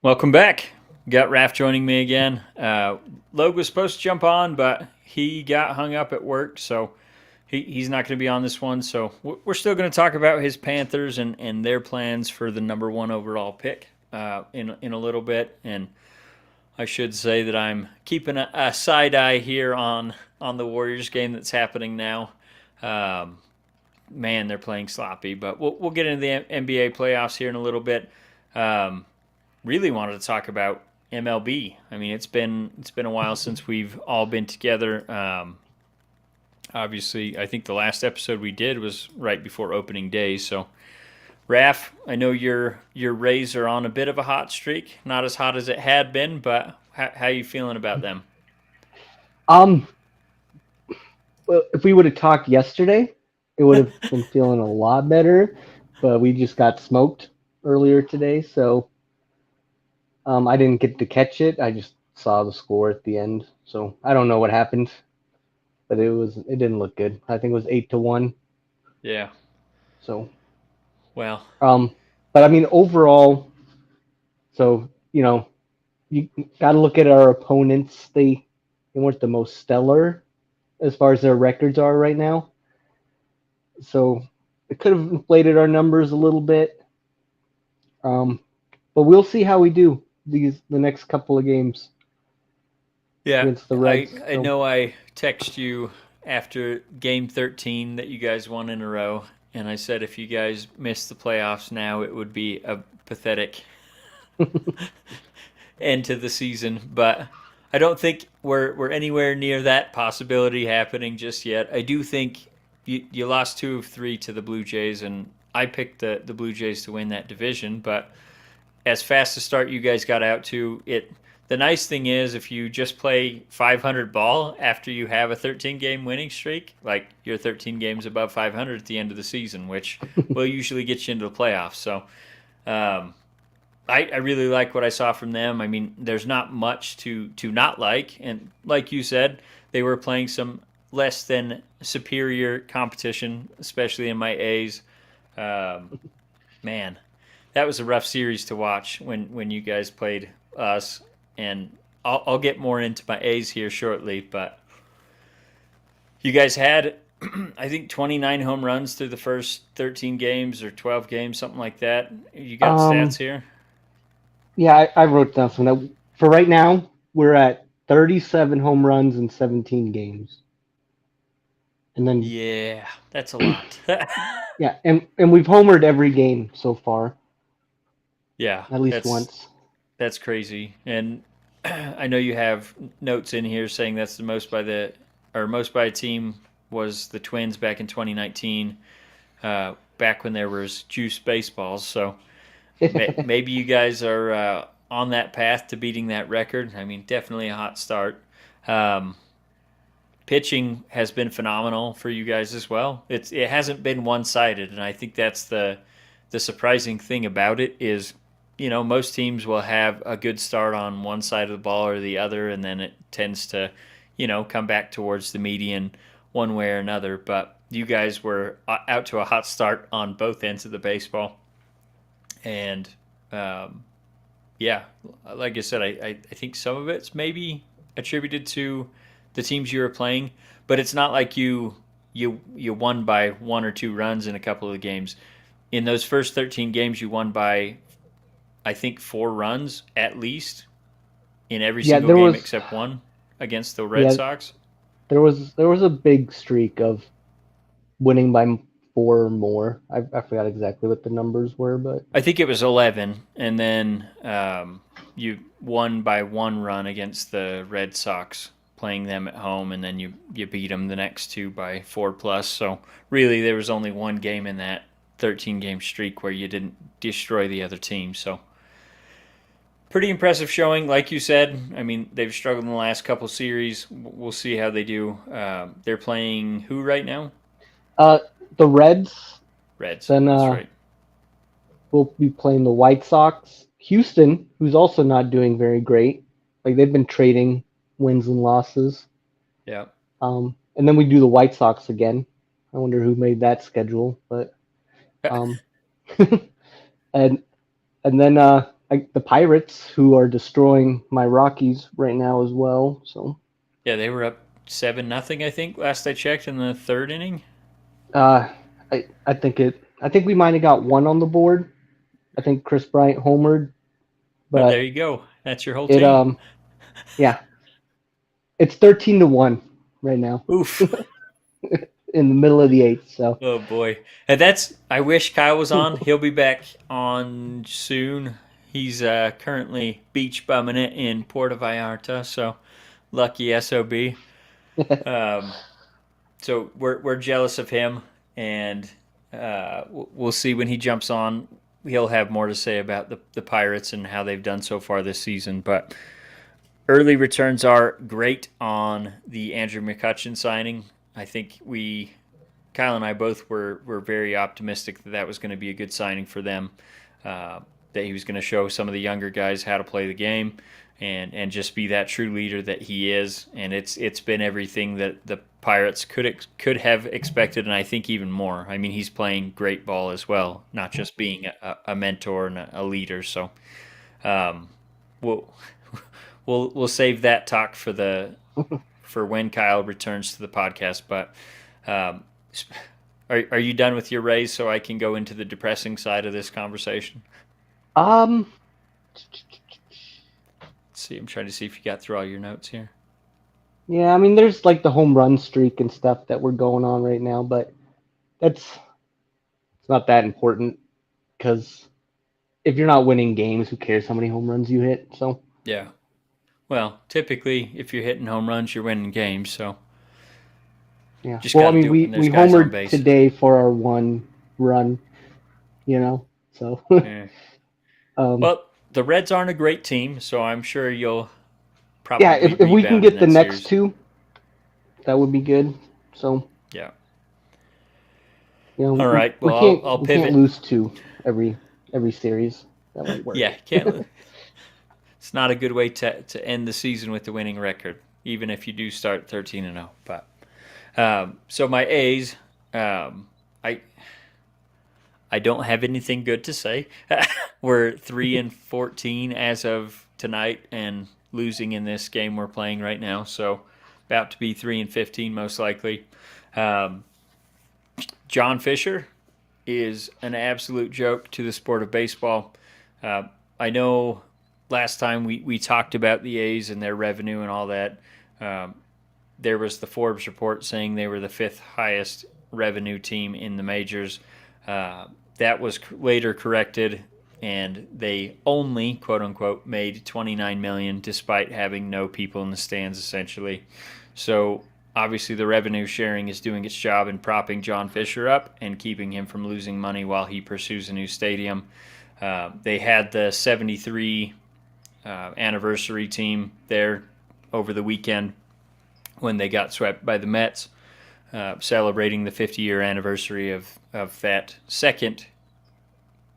Welcome back. Got Raph joining me again. Loag was supposed to jump on, but he got hung up at work, so he's not going to be on this one. So we're still going to talk about his Panthers and their plans for the number one overall pick in a little bit. And I should say that I'm keeping a side eye here on the Warriors game that's happening now. Um, Man, they're playing sloppy, but we'll get into the NBA playoffs here in a little bit. Um, really wanted to talk about MLB. I mean, it's been a while since we've all been together. Obviously, I think the last episode we did was right before opening day. So, Raph, I know your Rays are on a bit of a hot streak. Not as hot as it had been, but how you feeling about them? Um, well, if we would have talked yesterday, it would have been feeling a lot better, but we just got smoked earlier today, so I didn't get to catch it. I just saw the score at the end, so I don't know what happened, but it didn't look good. I think it was 8-1. Yeah. So Well, um, but I mean overall, so you got to look at our opponents. They weren't the most stellar as far as their records are right now. So it could have inflated our numbers a little bit. Um, but we'll see how we do the next couple of games yeah. against the I Reds. I So know I text you after game 13 that you guys won in a row, and I said if you guys missed the playoffs now, it would be a pathetic end to the season. But I don't think we're anywhere near that possibility happening just yet. I do think you lost two of three to the Blue Jays, and I picked the Blue Jays to win that division. But as fast a start you guys got out to it. The nice thing is if you just play 500 ball after you have a 13 game winning streak, like you're 13 games above 500 at the end of the season, which will usually get you into the playoffs. So um, I really like what I saw from them. I mean, there's not much to not like, and like you said, they were playing some less than superior competition, especially in my A's. Um, Man, that was a rough series to watch when you guys played us, and I'll get more into my A's here shortly. But you guys had, I think, 29 home runs through the first 13 games or 12 games, something like that. You got um, stats here? yeah, I wrote down some. For right now, we're at 37 home runs in 17 games, and then Yeah, that's a lot. yeah, and we've homered every game so far, Yeah, at least that's once. that's crazy. And I know you have notes in here saying that's the most by the or most by a team was the Twins back in 2019, back when there was juice baseballs. So maybe you guys are on that path to beating that record. I mean, definitely a hot start. Um, Pitching has been phenomenal for you guys as well. It hasn't been one sided, and I think that's the surprising thing about it is, most teams will have a good start on one side of the ball or the other, and then it tends to, come back towards the median one way or another. But you guys were out to a hot start on both ends of the baseball, and um, yeah, like I said, I think some of it's maybe attributed to the teams you were playing, but it's not like you won by one or two runs in a couple of the games. In those first 13 games, you won by I think 4 runs at least in every Yeah, single there game was except one against the Red yeah Sox. there was a big streak of winning by four or more. I forgot exactly what the numbers were, but I think it was 11, and then you won by 1 run against the Red Sox playing them at home, and then you beat them the next two by 4 plus. So really, there was only one game in that 13 game streak where you didn't destroy the other team. So pretty impressive showing, like you said. I mean, they've struggled in the last couple series. We'll see how they do. They're playing who right now? uh, the Reds. Reds. Then That's right. we'll be playing the White Sox. Houston, who's also not doing very great. Like they've been trading wins and losses. Yeah. And then we do the White Sox again. I wonder who made that schedule, but um, and and then like the Pirates, who are destroying my Rockies right now as well. So Yeah, they were up 7-0, I think, last I checked in the third inning. uh, I think we might have got one on the board. I think Chris Bryant homered, But there but you go. That's your whole it team. yeah, it's 13-1 right now Oof. in the middle of the eighth. So Oh boy. And I wish Kyle was on. He'll be back on soon. He's currently beach bumming it in Puerto Vallarta, so lucky SOB. Um, so we're jealous of him, and we'll see when he jumps on. He'll have more to say about the Pirates and how they've done so far this season. But early returns are great on the Andrew McCutchen signing. I think Kyle and I both were very optimistic that was going to be a good signing for them. That he was going to show some of the younger guys how to play the game, and just be that true leader that he is. And it's been everything that the Pirates could have expected, and I think even more. I mean, he's playing great ball as well, not just being a mentor and a leader. So we'll we'll save that talk for when Kyle returns to the podcast. But um, are you done with your Rays so I can go into the depressing side of this conversation? um, Let's see. I'm trying to see if you got through all your notes here. yeah, I mean, there's like the home run streak and stuff that we're going on right now, but it's not that important because if you're not winning games, who cares how many home runs you hit? So Yeah. Well, typically, if you're hitting home runs, you're winning games. So yeah. just Well, I got to mean, do it when we there's guys on homered base. today for our one run, So Yeah. um, Well, the Reds aren't a great team, so I'm sure you'll yeah, probably if we can rebound in get the that next series. two, that would be good. So Yeah. we, All we, right. we Well, can't I'll we can't pivot. lose two every series. That won't work. Yeah, can't. It's not a good way to end the season with the winning record, even if you do start 13-0. But so my A's, um, I I don't have anything good to say. We're 3-14 as of tonight, and losing in this game we're playing right now. So about to be 3-15 most likely. Um, John Fisher is an absolute joke to the sport of baseball. Uh, I know last time we talked about the A's and their revenue and all that. Um, there was the Forbes report saying they were the fifth highest revenue team in the majors. That was later corrected, and they only, quote unquote, made $29 million despite having no people in the stands, essentially. So obviously the revenue sharing is doing its job in propping John Fisher up and keeping him from losing money while he pursues a new stadium. They had the 73 anniversary team there over the weekend when they got swept by the Mets, celebrating the 50-year anniversary of that second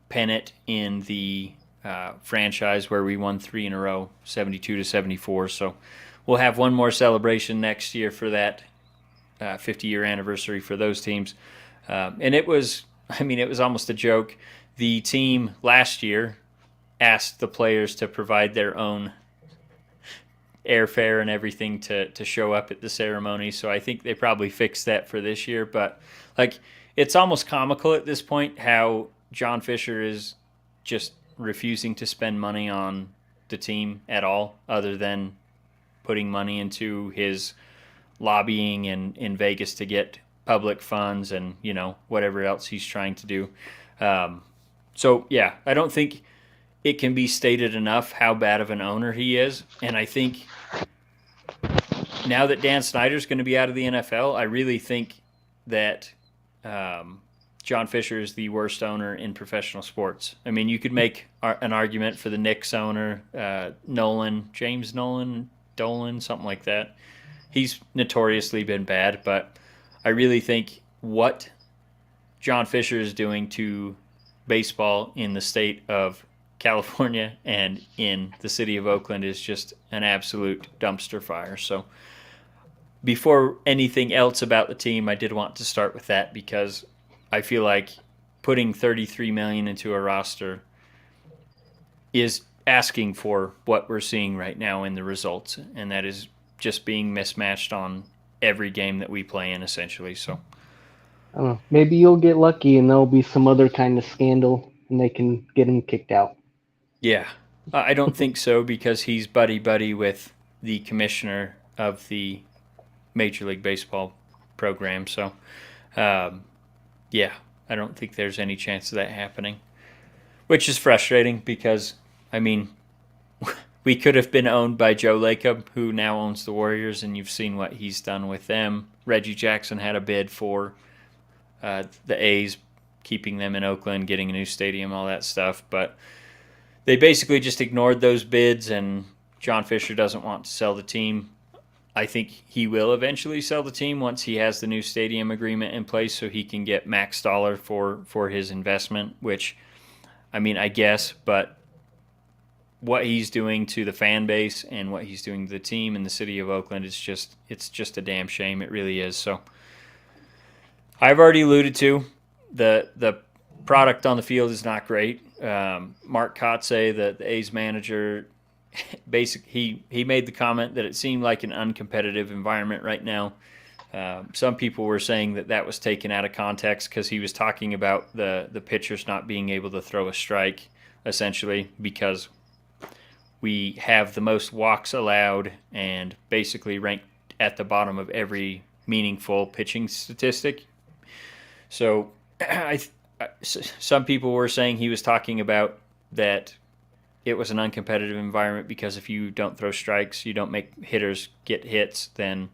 pennant in the franchise where we won 3 in a row, 72-74. So we'll have one more celebration next year for that 50-year anniversary for those teams. And it was almost a joke. The team last year asked the players to provide their own airfare and everything to show up at the ceremony. So I think they probably fixed that for this year. But it's almost comical at this point how John Fisher is just refusing to spend money on the team at all, other than putting money into his lobbying in Vegas to get public funds and whatever else he's trying to do. So yeah, I don't think it can be stated enough how bad of an owner he is. And I think now that Dan Snyder's going to be out of the NFL, I really think that John Fisher is the worst owner in professional sports. I mean, you could make an argument for the Knicks owner, James Dolan, something like that. He's notoriously been bad, but I really think what John Fisher is doing to baseball in the state of California and in the city of Oakland is just an absolute dumpster fire. So before anything else about the team, I did want to start with that because I feel like putting $33 million into a roster is asking for what we're seeing right now in the results, and that is just being mismatched on every game that we play in, essentially. So, I don't know. Maybe you'll get lucky and there'll be some other kind of scandal and they can get him kicked out. yeah, I don't think so because he's buddy buddy with the commissioner of the Major League Baseball program. So, um, yeah, I don't think there's any chance of that happening, which is frustrating because, I mean, we could have been owned by Joe Lacob, who now owns the Warriors, and you've seen what he's done with them. Reggie Jackson had a bid for the A's, keeping them in Oakland, getting a new stadium, all that stuff. But they basically just ignored those bids, and John Fisher doesn't want to sell the team. I think he will eventually sell the team once he has the new stadium agreement in place so he can get max dollar for his investment, which, I mean, I guess, but what he's doing to the fan base and what he's doing to the team in the city of Oakland is it's just a damn shame. It really is. So I've already alluded to the product on the field is not great. Mark Kotze, the A's manager, he made the comment that it seemed like an uncompetitive environment right now. Some people were saying that was taken out of context because he was talking about the pitchers not being able to throw a strike, essentially, because we have the most walks allowed and basically ranked at the bottom of every meaningful pitching statistic. So some people were saying he was talking about that it was an uncompetitive environment because if you don't throw strikes, you don't make hitters get hits, then,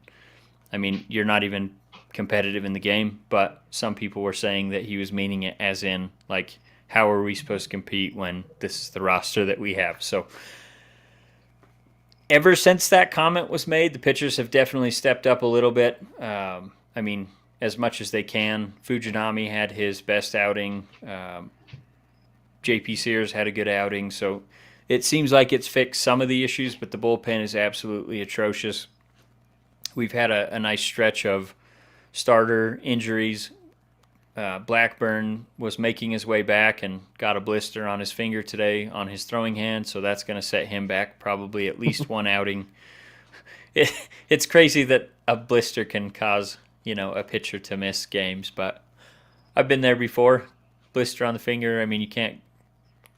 I mean, you're not even competitive in the game. But some people were saying that he was meaning it as in, like, how are we supposed to compete when this is the roster that we have? So ever since that comment was made, the pitchers have definitely stepped up a little bit. I mean, as much as they can. Fujinami had his best outing. JP Sears had a good outing. So it seems like it's fixed some of the issues, but the bullpen is absolutely atrocious. We've had a nice stretch of starter injuries. Blackburn was making his way back and got a blister on his finger today on his throwing hand, so that's going to set him back probably at least one outing. It's crazy that a blister can cause, a pitcher to miss games, but I've been there before. Blister on the finger, I mean, you can't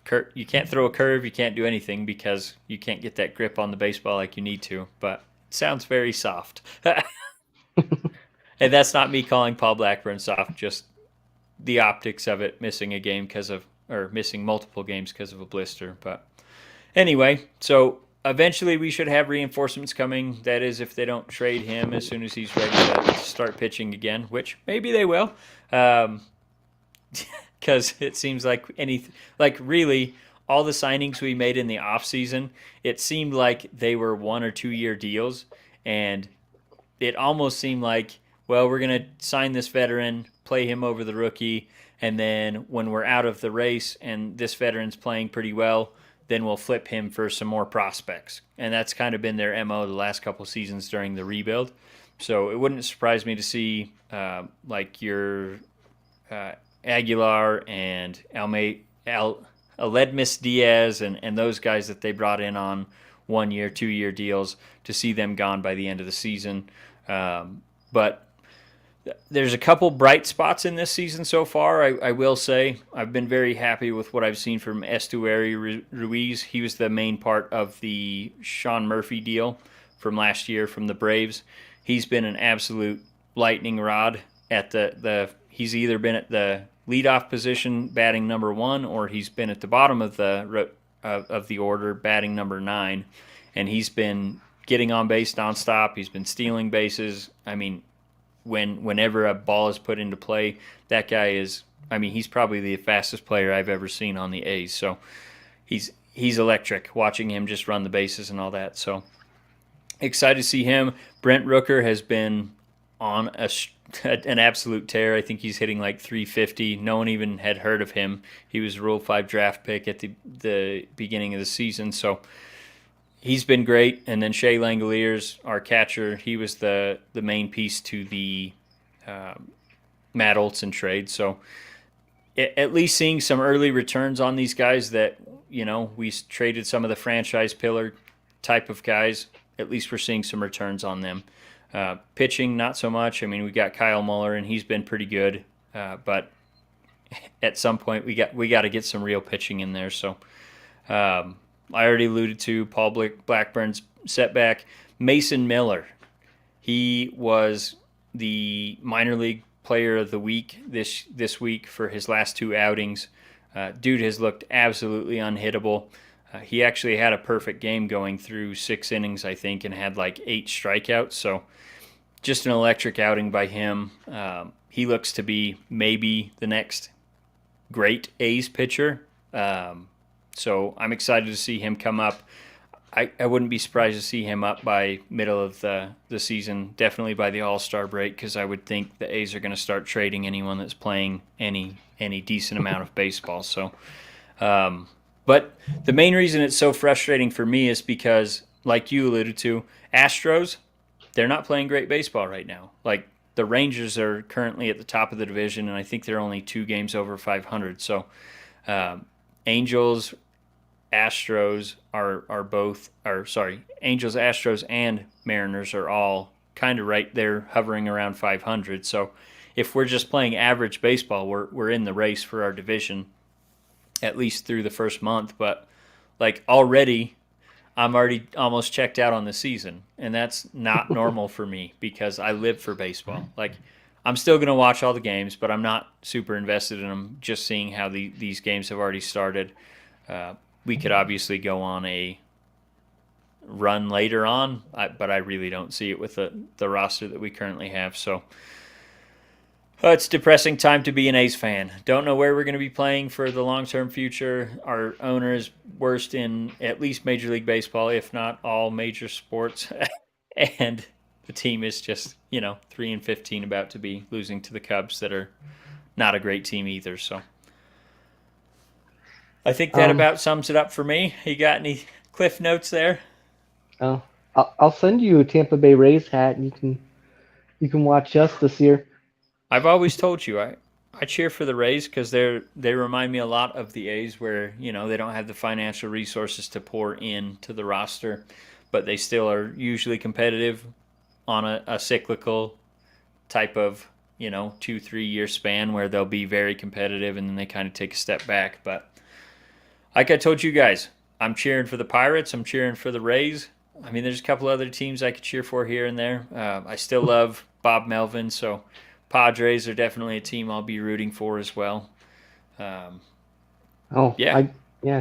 throw a curve, you can't do anything because you can't get that grip on the baseball like you need to, but it sounds very soft. And that's not me calling Paul Blackburn soft, just the optics of it, missing missing multiple games because of a blister. But anyway, so eventually we should have reinforcements coming. That is, if they don't trade him as soon as he's ready to start pitching again, which maybe they will. Because it seems like really all the signings we made in the offseason, it seemed like they were 1 or 2 year deals. And it almost seemed like, well, we're going to sign this veteran, play him over the rookie, and then when we're out of the race and this veteran's playing pretty well, then we'll flip him for some more prospects. And that's kind of been their MO the last couple seasons during the rebuild. So it wouldn't surprise me to see your Aguilar and Aledmus Diaz and those guys that they brought in on 1 year, 2 year deals, to see them gone by the end of the season. But there's a couple bright spots in this season so far. I will say I've been very happy with what I've seen from Estuary Ruiz. He was the main part of the Sean Murphy deal from last year from the Braves. He's been an absolute lightning rod at he's either been at the leadoff position batting number 1, or he's been at the bottom of the order batting number 9, and he's been getting on base nonstop. He's been stealing bases. I mean, whenever a ball is put into play, that guy is, I mean, he's probably the fastest player I've ever seen on the A's. So he's electric, watching him just run the bases and all that. So excited to see him. Brent Rooker has been on an absolute tear. I think he's hitting like 350. No one even had heard of him. He was a Rule 5 draft pick at the beginning of the season. So he's been great. And then Shea Langoliers, our catcher, he was the main piece to the Matt Olson trade. So at least seeing some early returns on these guys that, we traded some of the franchise pillar type of guys. At least we're seeing some returns on them. Pitching, not so much. I mean, we got Kyle Muller, and he's been pretty good. But at some point, we got to get some real pitching in there. So I already alluded to Paul Blackburn's setback. Mason Miller, he was the minor league player of the week this week for his last 2 outings. Dude has looked absolutely unhittable. He actually had a perfect game going through 6 innings, I think, and had like 8 strikeouts. So just an electric outing by him. He looks to be maybe the next great A's pitcher. So I'm excited to see him come up. I wouldn't be surprised to see him up by middle of the season, definitely by the All-Star break, because I would think the A's are going to start trading anyone that's playing any decent amount of baseball. So, but the main reason it's so frustrating for me is because, like you alluded to, Astros, they're not playing great baseball right now. Like, the Rangers are currently at the top of the division, and I think they're only 2 games over 500. So, Angels, Astros Angels, Astros, and Mariners are all kind of right there, hovering around 500. So, if we're just playing average baseball, we're in the race for our division, at least through the first month. But like I'm already almost checked out on the season, and that's not normal for me because I live for baseball. Like, I'm still going to watch all the games, but I'm not super invested in them. Just seeing how these games have already started. We could obviously go on a run later on, but I really don't see it with the roster that we currently have. So it's a depressing time to be an A's fan. Don't know where we're going to be playing for the long-term future. Our owner is worst in at least Major League Baseball, if not all major sports. And the team is just, 3-15, about to be losing to the Cubs, that are not a great team either. So I think that about sums it up for me. You got any cliff notes there? Oh, I'll send you a Tampa Bay Rays hat, and you can watch us this year. I've always told you I cheer for the Rays because they remind me a lot of the A's, where they don't have the financial resources to pour into the roster, but they still are usually competitive on a cyclical type of 2-3 year span where they'll be very competitive and then they kind of take a step back. But like I told you guys, I'm cheering for the Pirates. I'm cheering for the Rays. I mean, there's a couple other teams I could cheer for here and there. I still love Bob Melvin, so Padres are definitely a team I'll be rooting for as well.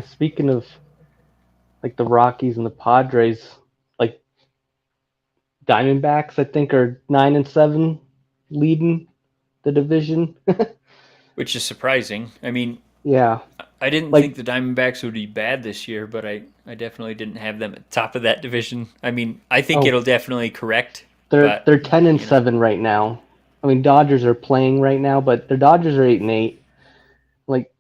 Speaking of like the Rockies and the Padres, like Diamondbacks, I think are 9-7, leading the division. Which is surprising. I mean, yeah, I didn't think the Diamondbacks would be bad this year, but I definitely didn't have them at the top of that division. I mean, I think it'll definitely correct. They're 10-7 right now. I mean, Dodgers are playing right now, but the Dodgers are 8-8. Like,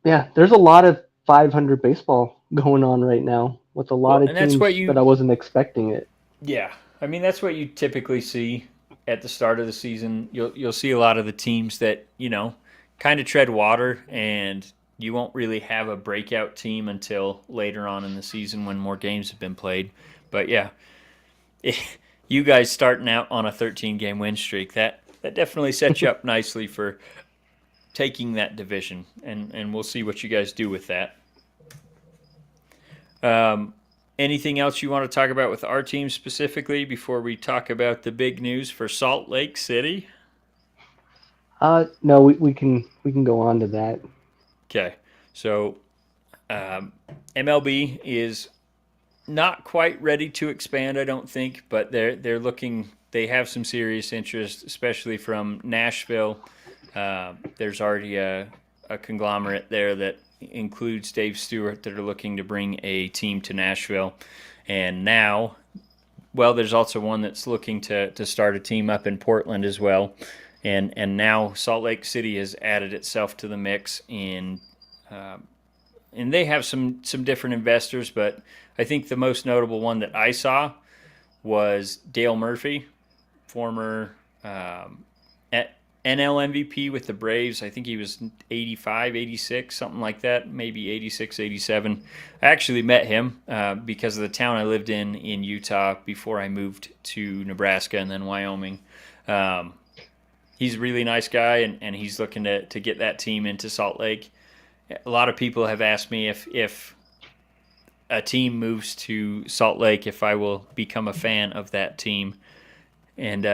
yeah, there's a lot of 500 baseball going on right now with a lot of teams, but I wasn't expecting it. Yeah, I mean, that's what you typically see at the start of the season. You'll see a lot of the teams that kind of tread water, and you won't really have a breakout team until later on in the season when more games have been played. But yeah, you guys starting out on a 13-game win streak, that definitely sets you up nicely for taking that division, and we'll see what you guys do with that. Anything else you want to talk about with our team specifically before we talk about the big news for Salt Lake City? No, we can go on to that. Okay, so MLB is not quite ready to expand, I don't think, but they're looking. They have some serious interest, especially from Nashville. There's already a conglomerate there that includes Dave Stewart that are looking to bring a team to Nashville, and now, there's also one that's looking to start a team up in Portland as well. And now Salt Lake City has added itself to the mix, and they have some different investors, but I think the most notable one that I saw was Dale Murphy, former NL MVP with the Braves. I think he was 85, 86, something like that, maybe 86, 87. I actually met him because of the town I lived in Utah before I moved to Nebraska and then Wyoming. Um, he's a really nice guy, and he's looking to get that team into Salt Lake. A lot of people have asked me if a team moves to Salt Lake, if I will become a fan of that team. And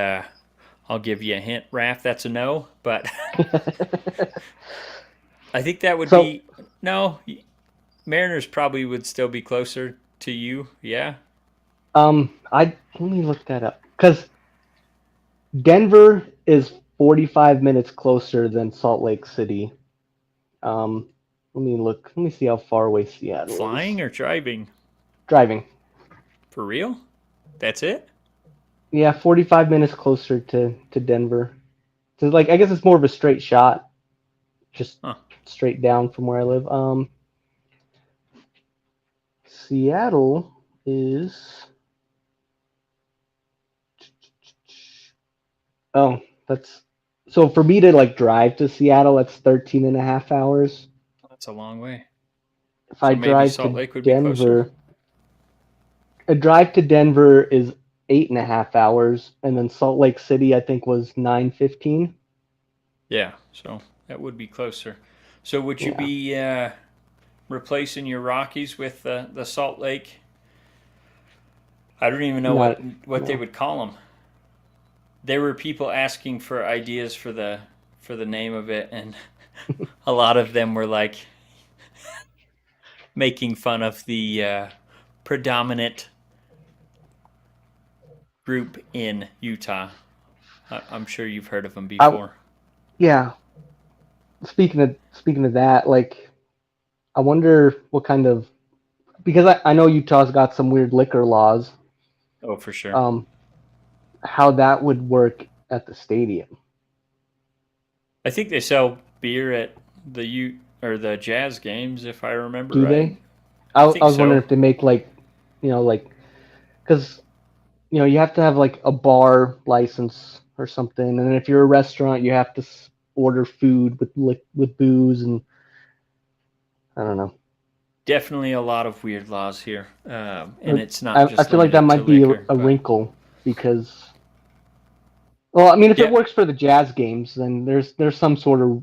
I'll give you a hint, Raph, that's a no. But I think that would So, be no. Mariners probably would still be closer to you. Yeah. I let me look that up because Denver is 45 minutes closer than Salt Lake City. Um, let me look. Let me see how far away Seattle is. Flying or driving? Driving. For real? That's it? Yeah, 45 minutes closer to Denver. So like I guess it's more of a straight shot, just Huh. straight down from where I live. Seattle is oh, that's so for me to like drive to Seattle, that's 13 and a half hours. That's a long way. If I So maybe drive Salt to Lake would be closer? Denver, a drive to Denver is 8.5 hours, and then Salt Lake City I think was 9:15. Yeah, so that would be closer. So would you Yeah, be replacing your Rockies with the Salt Lake? I don't even know not what they no. would call them. There were people asking for ideas for the name of it, and a lot of them were like making fun of the predominant group in Utah. I'm sure you've heard of them I before. yeah. Speaking of that, like I wonder what kind of because I know Utah's got some weird liquor laws. Oh, for sure. Um, how that would work at the stadium? I think they sell beer at the U or the Jazz games, if I remember Do right. they? I I think was wondering so. if they make like like because you have to have like a bar license or something, and then if you're a restaurant, you have to order food with booze, and I don't know. Definitely a lot of weird laws here, and Or it's not I just feel like that limited to might be liquor. a But wrinkle because well, I mean, if it yeah, works for the Jazz games, then there's some sort of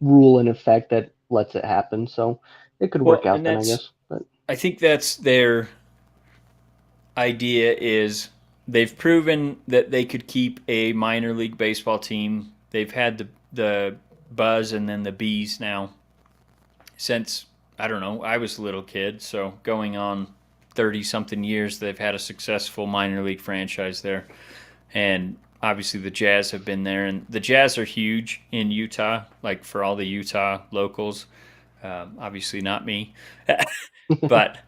rule in effect that lets it happen, so it could work well, out and then, I that's guess. But I think that's their idea is they've proven that they could keep a minor league baseball team. They've had the buzz and then the bees now since I don't know, I was a little kid, so going on 30 something years they've had a successful minor league franchise there. And obviously the Jazz have been there, and the Jazz are huge in Utah, like for all the Utah locals. Obviously not me, but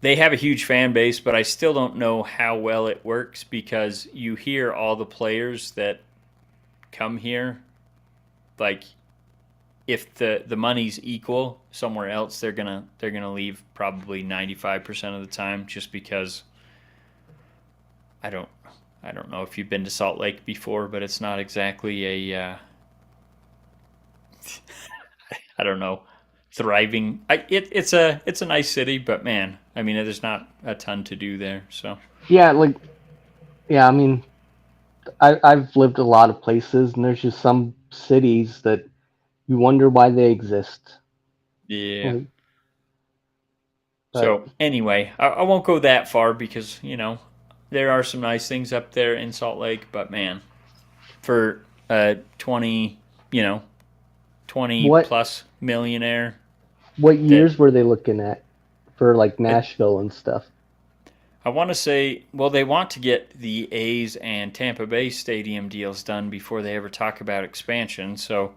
they have a huge fan base. But I still don't know how well it works because you hear all the players that come here, like if the money's equal somewhere else, they're gonna leave probably 95% of the time, just because I don't I don't know if you've been to Salt Lake before, but it's not exactly a I don't know thriving. It's a nice city, but man, I mean, there's not a ton to do there. So yeah, like yeah, I mean, I've lived a lot of places, and there's just some cities that you wonder why they exist. yeah. Like, but So anyway, I won't go that far because there are some nice things up there in Salt Lake, but man, for a 20 you know 20 what plus millionaire what that years were they looking at for like I, Nashville and stuff? I want to say, well, they want to get the A's and Tampa Bay stadium deals done before they ever talk about expansion. So,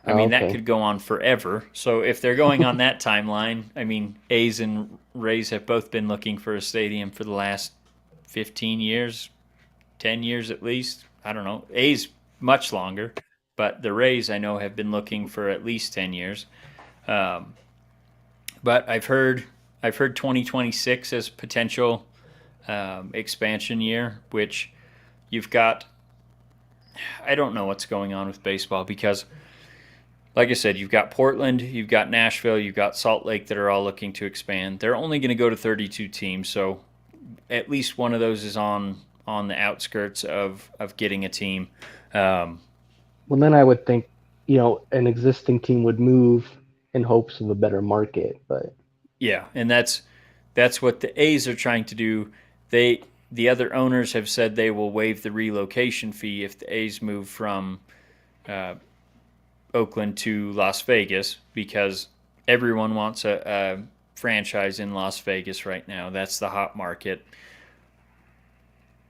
I Oh, mean, that okay. could go on forever. So, if they're going on that timeline, I mean, A's and Rays have both been looking for a stadium for the last 15 years, 10 years at least. I don't know. A's much longer, but the Rays I know have been looking for at least 10 years. Um, but I've heard 2026 as potential expansion year, which you've got I don't know what's going on with baseball because, like I said, you've got Portland, you've got Nashville, you've got Salt Lake that are all looking to expand. They're only going to go to 32 teams, so at least one of those is on the outskirts of getting a team. Um, Well, then I would think, an existing team would move in hopes of a better market, but yeah, and that's what the A's are trying to do. The other owners have said they will waive the relocation fee if the A's move from uh, Oakland to Las Vegas because everyone wants a franchise in Las Vegas right now. That's the hot market.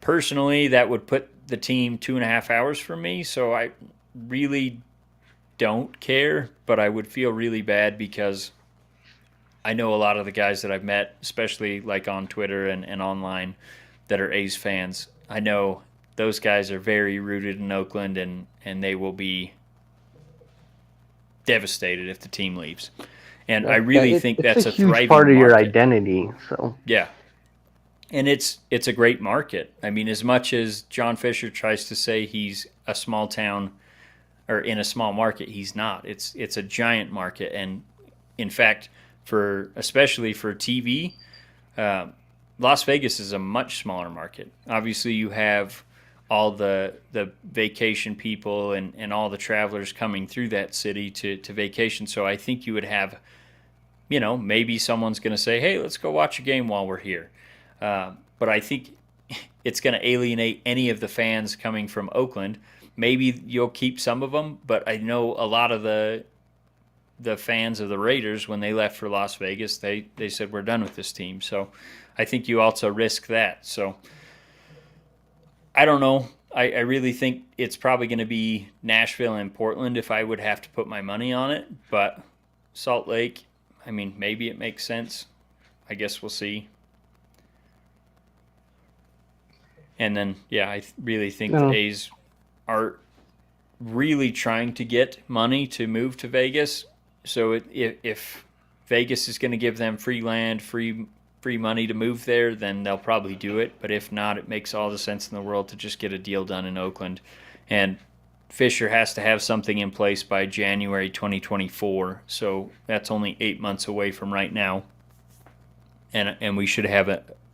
Personally, that would put the team 2.5 hours from me, so I really don't care, but I would feel really bad because I know a lot of the guys that I've met, especially like on Twitter and online, that are A's fans. I know those guys are very rooted in Oakland, and they will be devastated if the team leaves. And I really think it's that's a a huge thriving part of your market. identity. So Yeah, and it's a great market. I mean, as much as John Fisher tries to say he's a small town or in a small market, he's not. It's a giant market, and in fact, for especially for TV, uh, Las Vegas is a much smaller market. Obviously, you have all the vacation people and all the travelers coming through that city to vacation. So I think you would have, maybe someone's going to say, hey, let's go watch a game while we're here. But I think it's going to alienate any of the fans coming from Oakland. Maybe you'll keep some of them, but I know a lot of the fans of the Raiders, when they left for Las Vegas, they said we're done with this team. So I think you also risk that. So I don't know. I really think it's probably going to be Nashville and Portland if I would have to put my money on it. But Salt Lake, I mean, maybe it makes sense. I guess we'll see. And then, yeah, I really think the no, A's are really trying to get money to move to Vegas. So if Vegas is going to give them free land, free money to move there, then they'll probably do it. But if not, it makes all the sense in the world to just get a deal done in Oakland. And Fisher has to have something in place by January 2024. So that's only 8 months away from right now. And we should have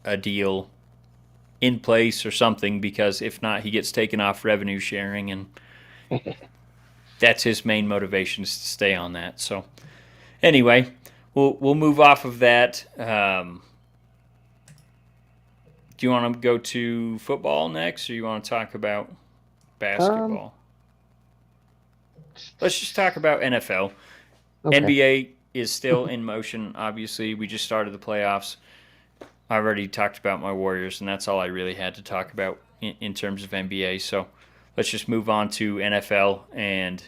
a deal in place or something, because if not, he gets taken off revenue sharing, and that's his main motivation, is to stay on that. So anyway, we'll move off of that. Do you want to go to football next, or you want to talk about um, basketball? Let's just talk about NFL. okay. NBA is still in motion. Obviously, we just started the playoffs. I already talked about my Warriors, and that's all I really had to talk about in terms of NBA. So let's just move on to NFL. And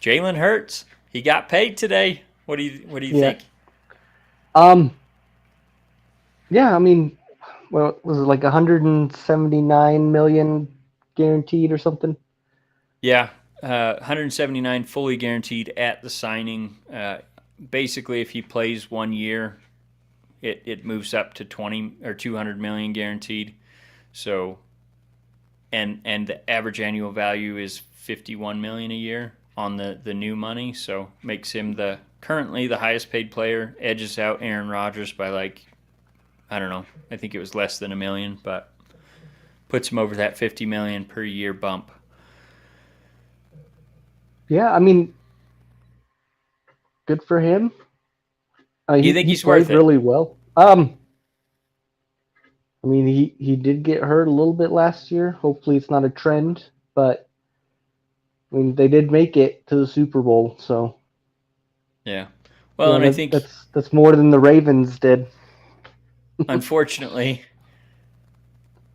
Jalen Hurts, he got paid today. What do you Yeah. think? Um. Yeah. I mean, well, was it like 179 million guaranteed or something? Yeah, 179 fully guaranteed at the signing. Basically, if he plays 1 year, it moves up to 20 or 200 million guaranteed. So, and the average annual value is 51 million a year on the new money. So makes him currently the highest paid player. Edges out Aaron Rodgers by, like, I don't know. I think it was less than a million, but puts him over that 50 million per year bump. Yeah. I mean, good for him. Do you think He he's worth played it? really well. I mean, he did get hurt a little bit last year. Hopefully, it's not a trend, but I mean, they did make it to the Super Bowl, so Yeah. Well, and I think, that's more than the Ravens did. unfortunately,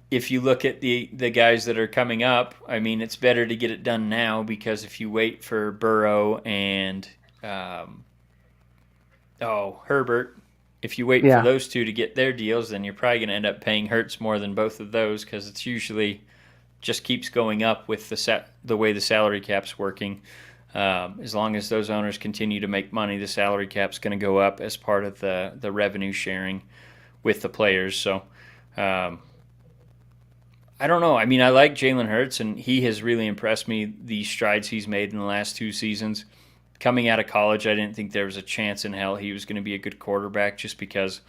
if you look at the guys that are coming up, I mean, it's better to get it done now, because if you wait for Burrow and um, Herbert, if you wait for Yeah, those two to get their deals, then you're probably going to end up paying Hurts more than both of those, because it's usually just keeps going up with the way the salary cap's working. As long as those owners continue to make money, the salary cap's going to go up as part of the revenue sharing with the players. So. I don't know. I mean, I like Jalen Hurts, and he has really impressed me, the strides he's made in the last 2 seasons. Coming out of college, I didn't think there was a chance in hell he was going to be a good quarterback just because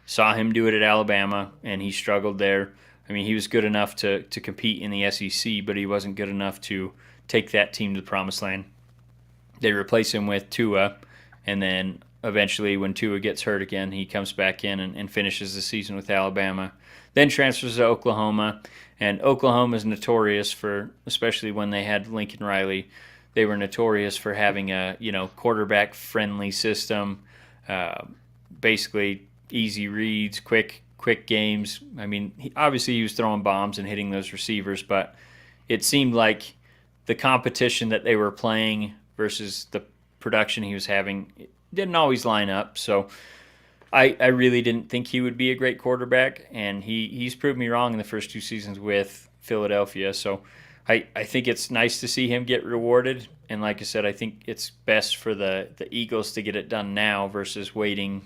saw him do it at Alabama, and he struggled there. I mean, he was good enough to compete in the SEC, but he wasn't good enough to take that team to the promised land. They replace him with Tua, and then eventually, when Tua gets hurt again, he comes back in and finishes the season with Alabama. Then transfers to Oklahoma, and Oklahoma is notorious for, especially when they had Lincoln Riley, they were notorious for having a quarterback friendly system, uh, basically easy reads, quick games. I mean, obviously he was throwing bombs and hitting those receivers, but it seemed like the competition that they were playing versus the production he was having didn't always line up. So I really didn't think he would be a great quarterback, and he's proved me wrong in the first 2 seasons with Philadelphia. So I think it's nice to see him get rewarded. And like I said, I think it's best for the Eagles to get it done now versus waiting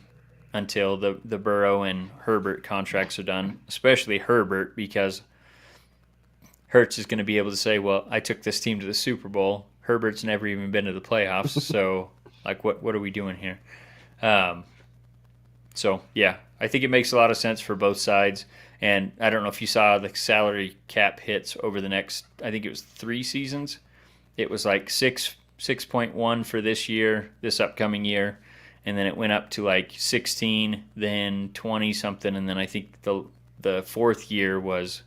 until the Burrow and Herbert contracts are done, especially Herbert, because Hurts is going to be able to say, well, I took this team to the Super Bowl. Herbert's never even been to the playoffs, so like what are we doing here? Um, so yeah, I think it makes a lot of sense for both sides. And I don't know if you saw the salary cap hits over the next, I think it was 3 seasons. It was like 6.1 for this year, this upcoming year, and then it went up to like 16, then 20 something, and then I think the fourth year was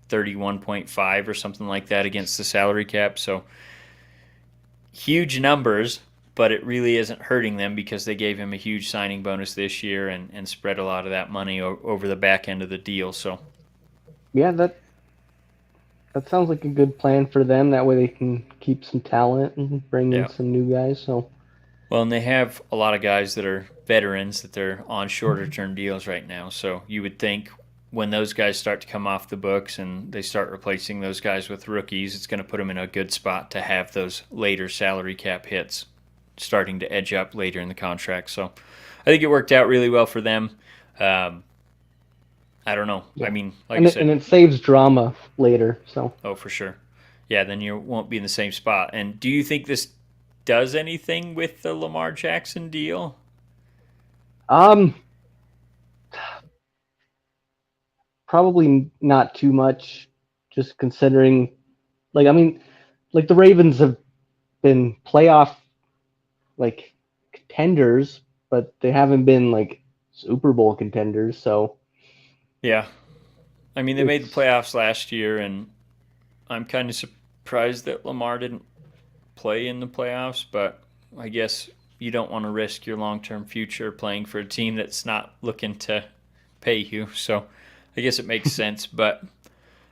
31.5 or something like that against the salary cap. So huge numbers, but it really isn't hurting them because they gave him a huge signing bonus this year and spread a lot of that money over the back end of the deal. So Yeah, that sounds like a good plan for them. That way they can keep some talent and bring in yeah. some new guys. So Well, and they have a lot of guys that are veterans that they're on shorter term deals right now. So you would think when those guys start to come off the books and they start replacing those guys with rookies, it's going to put them in a good spot to have those later salary cap hits starting to edge up later in the contract. So I think it worked out really well for them. Um, I don't know. yeah, I mean, like and I and said, it saves drama later. So oh, for sure. Yeah, then you won't be in the same spot. And do you think this does anything with the Lamar Jackson deal? um, probably not too much, just considering. Like I mean, like the Ravens have been playoff like contenders, but they haven't been like Super Bowl contenders. So Yeah. I mean, they made the it's playoffs last year, and I'm kind of surprised that Lamar didn't play in the playoffs, but I guess you don't want to risk your long term future playing for a team that's not looking to pay you. So I guess it makes sense, but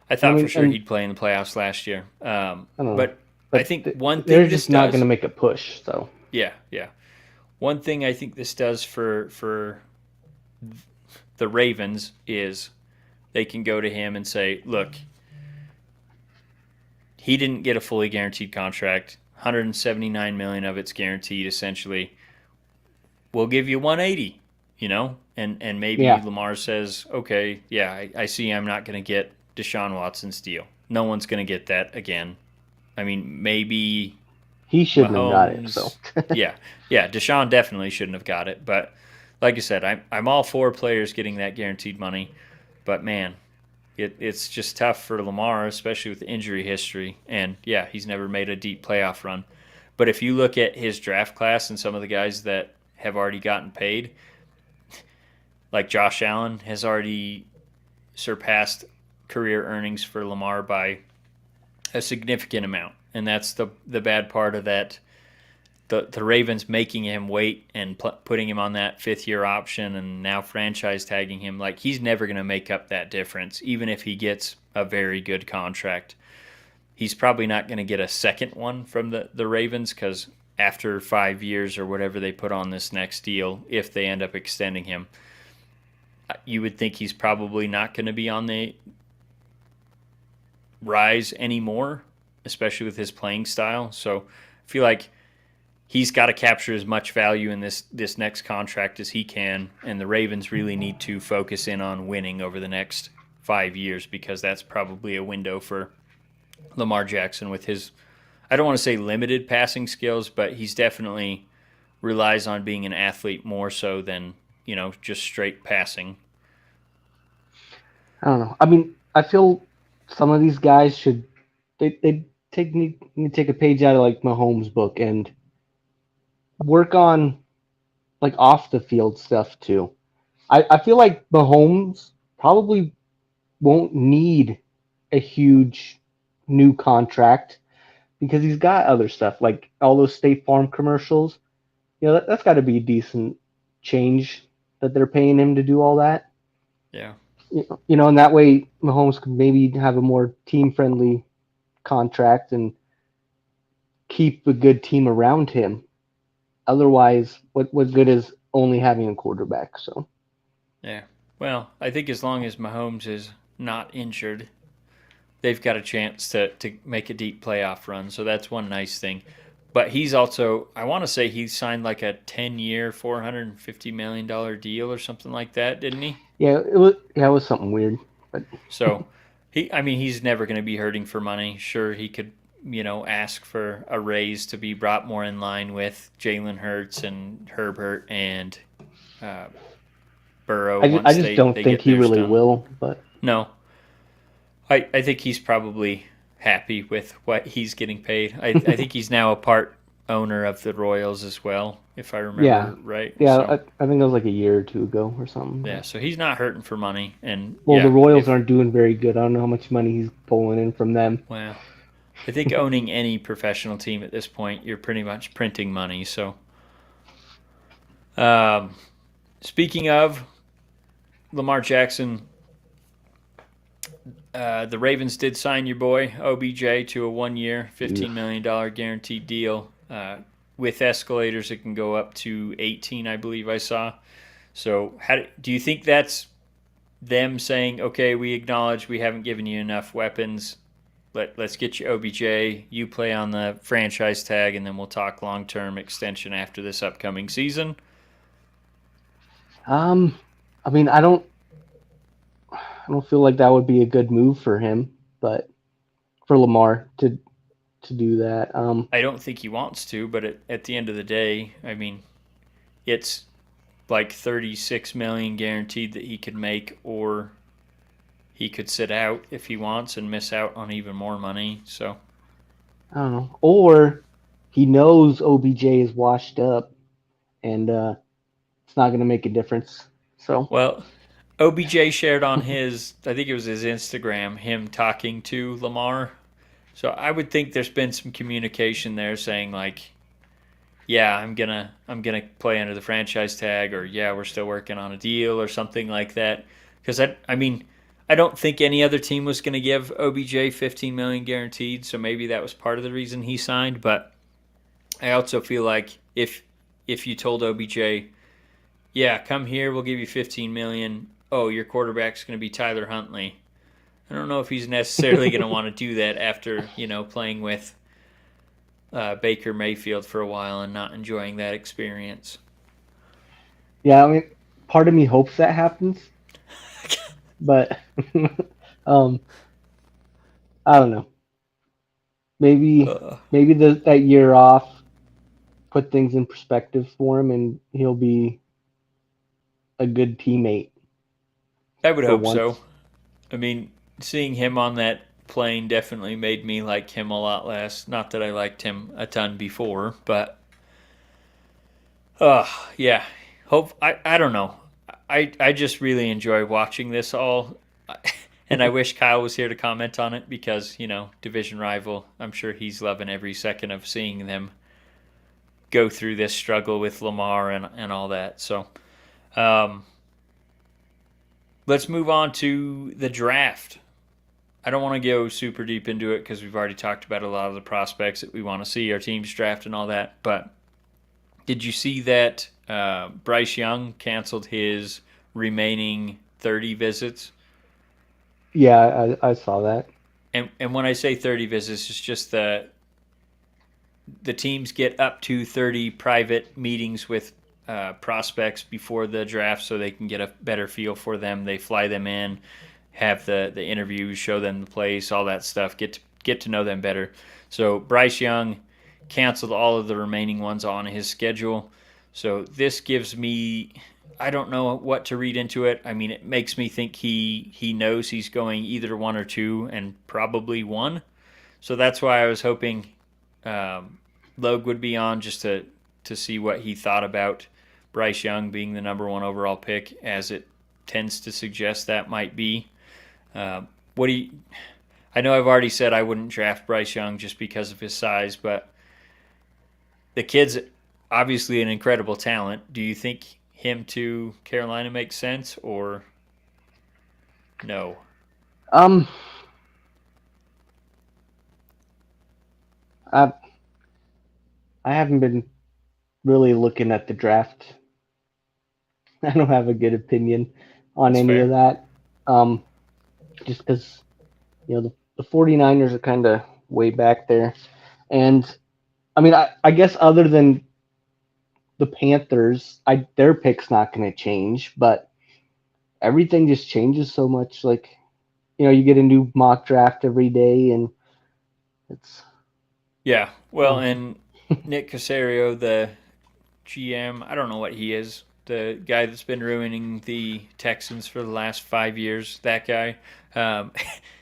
I I thought for mean, sure and he'd play in the playoffs last year. I don't know, But I but think one they're thing this just not going does, to make a push. So yeah, yeah. One thing I think this does for the Ravens is they can go to him and say, "Look, he didn't get a fully guaranteed contract. 179 million of it's guaranteed essentially. We'll give you 180, and maybe yeah, Lamar says, okay, yeah, I see I'm not going to get Deshaun Watson's deal. No one's going to get that again. I mean, maybe he shouldn't have got it. So Mahomes. Yeah, Deshaun definitely shouldn't have got it. But like I said, I'm all for players getting that guaranteed money. But man, it's just tough for Lamar, especially with the injury history. And yeah, he's never made a deep playoff run. But if you look at his draft class and some of the guys that have already gotten paid, like Josh Allen has already surpassed career earnings for Lamar by a significant amount. And that's the bad part of that. The Ravens making him wait and putting him on that 5th-year option and now franchise tagging him, like he's never going to make up that difference, even if he gets a very good contract. He's probably not going to get a second one from the Ravens because after 5 years or whatever they put on this next deal, if they end up extending him, you would think he's probably not going to be on the rise anymore, especially with his playing style. So I feel like he's got to capture as much value in this next contract as he can, and the Ravens really need to focus in on winning over the next 5 years, because that's probably a window for Lamar Jackson with his, I don't want to say limited passing skills, but he's definitely relies on being an athlete more so than, just straight passing. I don't know. I mean, I feel some of these guys should they need to take a page out of like Mahomes' book and work on like off the field stuff too. I feel like Mahomes probably won't need a huge new contract because he's got other stuff like all those State Farm commercials. That's got to be a decent change that they're paying him to do all that. Yeah. And that way Mahomes could maybe have a more team friendly contract and keep a good team around him. Otherwise, what good is only having a quarterback? So Yeah. Well, I think as long as Mahomes is not injured, they've got a chance to make a deep playoff run. So that's one nice thing. But he's also, I want to say he signed like a 10-year, $450 million deal or something like that, didn't he? it was something weird, but So he's never going to be hurting for money. Sure, he could, ask for a raise to be brought more in line with Jalen Hurts and Herbert and uh, Burrow I once just they, don't they think get he theirs really done. will. But No, I think he's probably happy with what he's getting paid. I think he's now a part owner of the Royals as well, if I yeah, remember right. yeah, So I think that was like a year or two ago or something. yeah, But, so he's not hurting for money, and well, the yeah, Royals if aren't doing very good. I don't know how much money he's pulling in from them. well, I think owning any professional team at this point, you're pretty much printing money. So, um, speaking of Lamar Jackson, the Ravens did sign your boy OBJ to a 1-year, $15 million guaranteed deal. With escalators, it can go up to 18, I believe I saw. So, do you think that's them saying, okay, we acknowledge we haven't given you enough weapons. Let's get you OBJ. You play on the franchise tag, and then we'll talk long-term extension after this upcoming season. Um, I mean, I don't feel like that would be a good move for him, but for Lamar to do that. I don't think he wants to, but at the end of the day, I mean, it's like 36 million guaranteed that he could make, or he could sit out if he wants and miss out on even more money. So I don't know. Or he knows OBJ is washed up, and it's not going to make a difference. So well, OBJ shared on his, I think it was his Instagram, him talking to Lamar. So I would think there's been some communication there saying like, yeah, I'm gonna play under the franchise tag, or yeah, we're still working on a deal or something like that. Because I mean, I don't think any other team was gonna give OBJ 15 million guaranteed. So maybe that was part of the reason he signed. But I also feel like if you told OBJ, yeah, come here, we'll give you 15 million. Oh, your quarterback's gonna be Tyler Huntley. I don't know if he's necessarily going to want to do that after playing with Baker Mayfield for a while and not enjoying that experience. yeah, I mean, part of me hopes that happens, but um, I don't know. Maybe Uh, maybe that year off put things in perspective for him, and he'll be a good teammate I would for hope so. once. I mean, seeing him on that plane definitely made me like him a lot less. Not that I liked him a ton before, but yeah. Hope I don't know. I just really enjoy watching this all. And I wish Kyle was here to comment on it because, division rival. I'm sure he's loving every second of seeing them go through this struggle with Lamar and all that. So um, let's move on to the draft. I don't want to go super deep into it because we've already talked about a lot of the prospects that we want to see, our teams draft and all that. But did you see that Bryce Young canceled his remaining 30 visits? Yeah, I saw that. And when I say 30 visits, it's just the teams get up to 30 private meetings with prospects before the draft so they can get a better feel for them. They fly them in. have the interviews, show them the place, all that stuff, get to know them better. So Bryce Young canceled all of the remaining ones on his schedule. So this gives me, I don't know what to read into it. I mean, it makes me think he knows he's going either one or two, and probably one. So that's why I was hoping Loag would be on, just to see what he thought about Bryce Young being the number one overall pick, as it tends to suggest that might be. What do you? I know I've already said I wouldn't draft Bryce Young just because of his size, but the kid's obviously an incredible talent. Do you think him to Carolina makes sense, or no? Um, I I haven't been really looking at the draft. I don't have a good opinion on That's any of fair. that. Um, just because the 49ers are kind of way back there, and I mean I guess other than the Panthers, their pick's not going to change, but everything just changes so much. Like you get a new mock draft every day, and it's Yeah. Well, oh and Nick Casario, the GM, I don't know what he is. The guy that's been ruining the Texans for the last 5 years, that guy, um,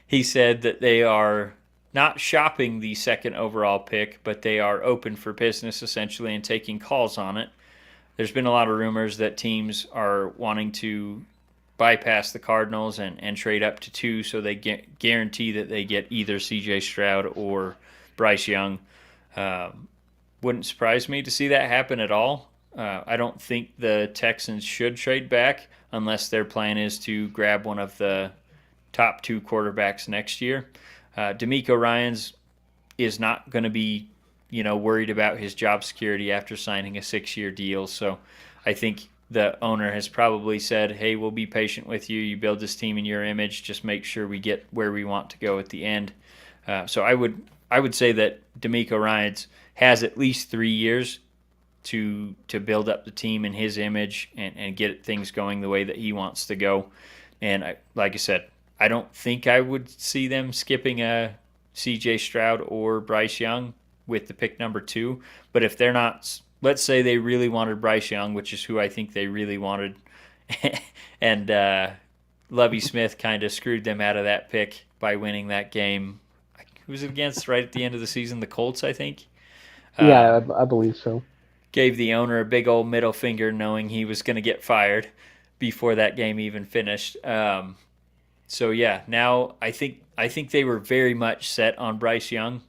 he said that they are not shopping the second overall pick, but they are open for business essentially and taking calls on it. There's been a lot of rumors that teams are wanting to bypass the Cardinals and trade up to two, so they guarantee that they get either C.J. Stroud or Bryce Young. Um, wouldn't surprise me to see that happen at all. I don't think the Texans should trade back unless their plan is to grab one of the top two quarterbacks next year. D'Amico Ryans is not going to be, worried about his job security after signing a 6-year deal. So I think the owner has probably said, "Hey, we'll be patient with you. You build this team in your image. Just make sure we get where we want to go at the end." So I would say that D'Amico Ryans has at least 3 years to build up the team in his image and get things going the way that he wants to go. And like I said, I don't think I would see them skipping a C.J. Stroud or Bryce Young with the pick number two. But if they're not, let's say they really wanted Bryce Young, which is who I think they really wanted, and Lovie Smith kind of screwed them out of that pick by winning that game. Who was it against right at the end of the season? The Colts, I think. yeah, Um, I believe so. Gave the owner a big old middle finger, knowing he was going to get fired before that game even finished. So yeah, now I think they were very much set on Bryce Young.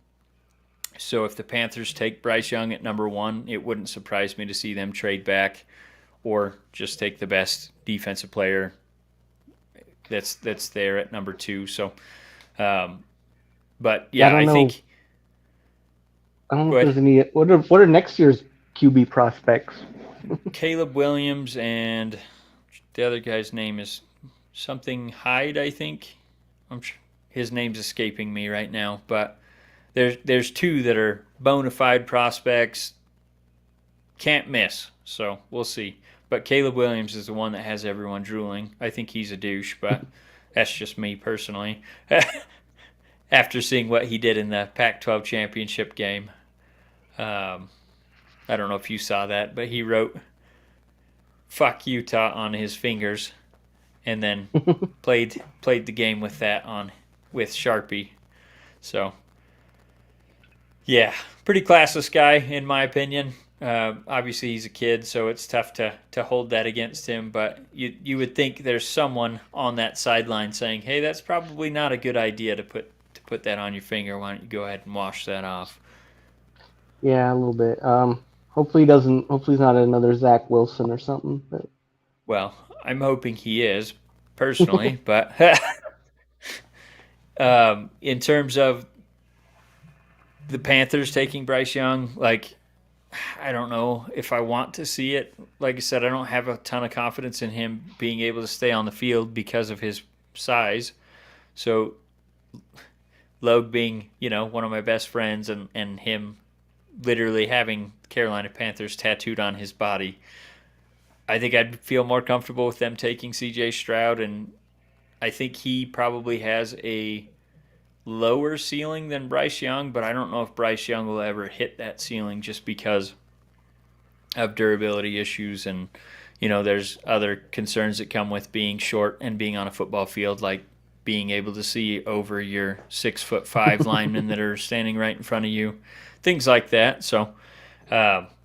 So if the Panthers take Bryce Young at number one, it wouldn't surprise me to see them trade back or just take the best defensive player that's there at number two. So, um, but Yeah, yeah, I don't know go if ahead. there's any. What are next year's QB prospects? Caleb Williams and the other guy's name is something Hyde, I think. I'm sure his name's escaping me right now, but there's two that are bona fide prospects, can't miss. So we'll see. But Caleb Williams is the one that has everyone drooling. I think he's a douche, but that's just me personally. After seeing what he did in the Pac-12 championship game, um, I don't know if you saw that, but he wrote "fuck Utah" on his fingers, and then played the game with that on with Sharpie. So yeah, pretty classless guy in my opinion. Obviously, he's a kid, so it's tough to hold that against him. But you would think there's someone on that sideline saying, "Hey, that's probably not a good idea to put that on your finger. Why don't you go ahead and wash that off?" Yeah, a little bit. Hopefully he doesn't. Hopefully he's not another Zach Wilson or something. But Well, I'm hoping he is personally, but in terms of the Panthers taking Bryce Young, like I don't know if I want to see it. Like I said, I don't have a ton of confidence in him being able to stay on the field because of his size. So Logue being, one of my best friends and him literally having Carolina Panthers tattooed on his body, I think I'd feel more comfortable with them taking CJ Stroud and I think he probably has a lower ceiling than Bryce Young, but I don't know if Bryce Young will ever hit that ceiling just because of durability issues and there's other concerns that come with being short and being on a football field, like being able to see over your 6'5" linemen that are standing right in front of you, things like that. So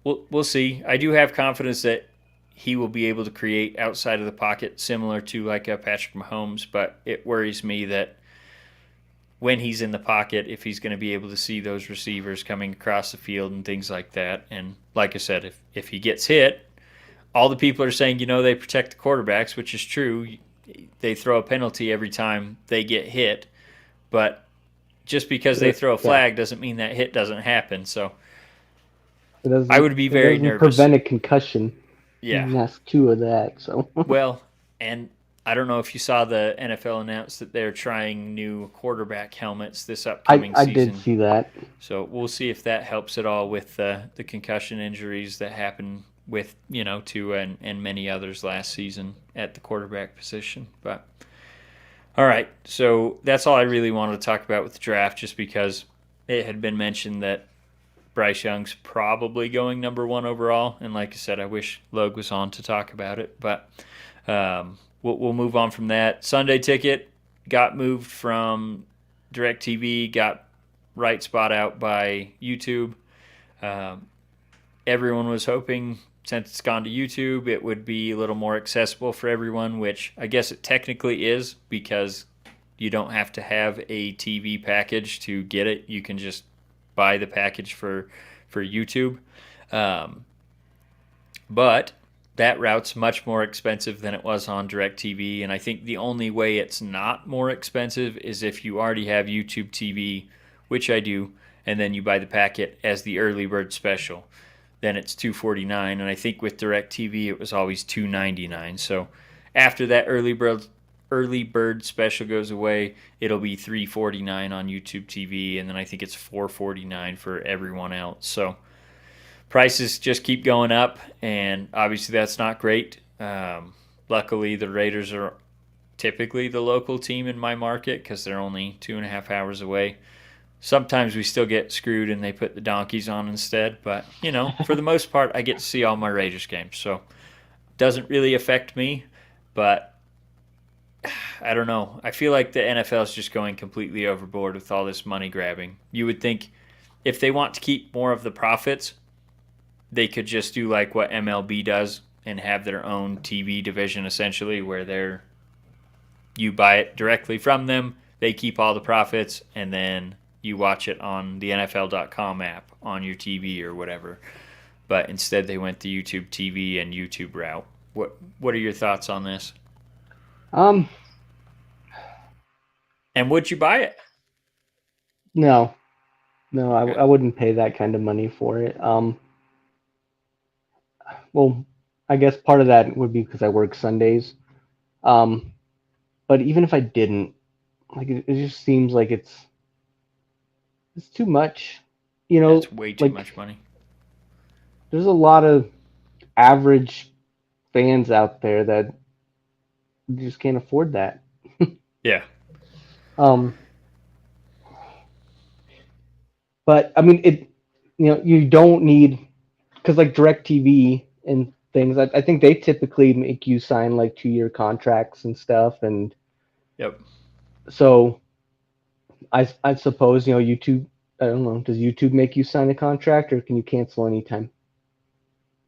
we'll see. I do have confidence that he will be able to create outside of the pocket, similar to like a Patrick Mahomes. But it worries me that when he's in the pocket, if he's going to be able to see those receivers coming across the field and things like that. And like I said, if he gets hit, all the people are saying, they protect the quarterbacks, which is true. They throw a penalty every time they get hit. But just because they throw a flag doesn't mean that hit doesn't happen. So I would be very nervous. Prevent a concussion. Yeah. That's two of that. So well, and I don't know if you saw the NFL announce that they're trying new quarterback helmets this upcoming season. I did see that. So we'll see if that helps at all with the concussion injuries that happened with Tua and many others last season at the quarterback position. But all right, so that's all I really wanted to talk about with the draft, just because it had been mentioned that Bryce Young's probably going number 1 overall, and like I said, I wish Loag was on to talk about it, but we'll move on from that. Sunday Ticket got moved from DirecTV, got right spot out by YouTube. Everyone was hoping, since it's gone to YouTube, it would be a little more accessible for everyone, which I guess it technically is, because you don't have to have a TV package to get it. You can just buy the package for YouTube. But that route's much more expensive than it was on DirecTV, and I think the only way it's not more expensive is if you already have YouTube TV, which I do, and then you buy the packet as the early bird special. Then it's $249, and I think with DirecTV it was always $299. So after that early bird special goes away, it'll be $349 on YouTube TV, and then I think it's $449 for everyone else. So prices just keep going up, and obviously that's not great. Luckily, the Raiders are typically the local team in my market because they're only 2.5 hours away. Sometimes we still get screwed and they put the donkeys on instead, but for the most part, I get to see all my Raiders games, so it doesn't really affect me. But I don't know. I feel like the NFL is just going completely overboard with all this money grabbing. You would think if they want to keep more of the profits, they could just do like what MLB does and have their own TV division, essentially, where you buy it directly from them, they keep all the profits, and then you watch it on the NFL.com app on your TV or whatever. But instead they went the YouTube TV and YouTube route. What are your thoughts on this? And would you buy it? No, I wouldn't pay that kind of money for it. Well, I guess part of that would be because I work Sundays. But even if I didn't, like it just seems like it's too much. It's way too much money. There's a lot of average fans out there that just can't afford that. Yeah. But I mean, you don't need, because like DirecTV and things, I think they typically make you sign like 2-year contracts and stuff, and yep. So I suppose YouTube. I don't know. Does YouTube make you sign a contract, or can you cancel anytime?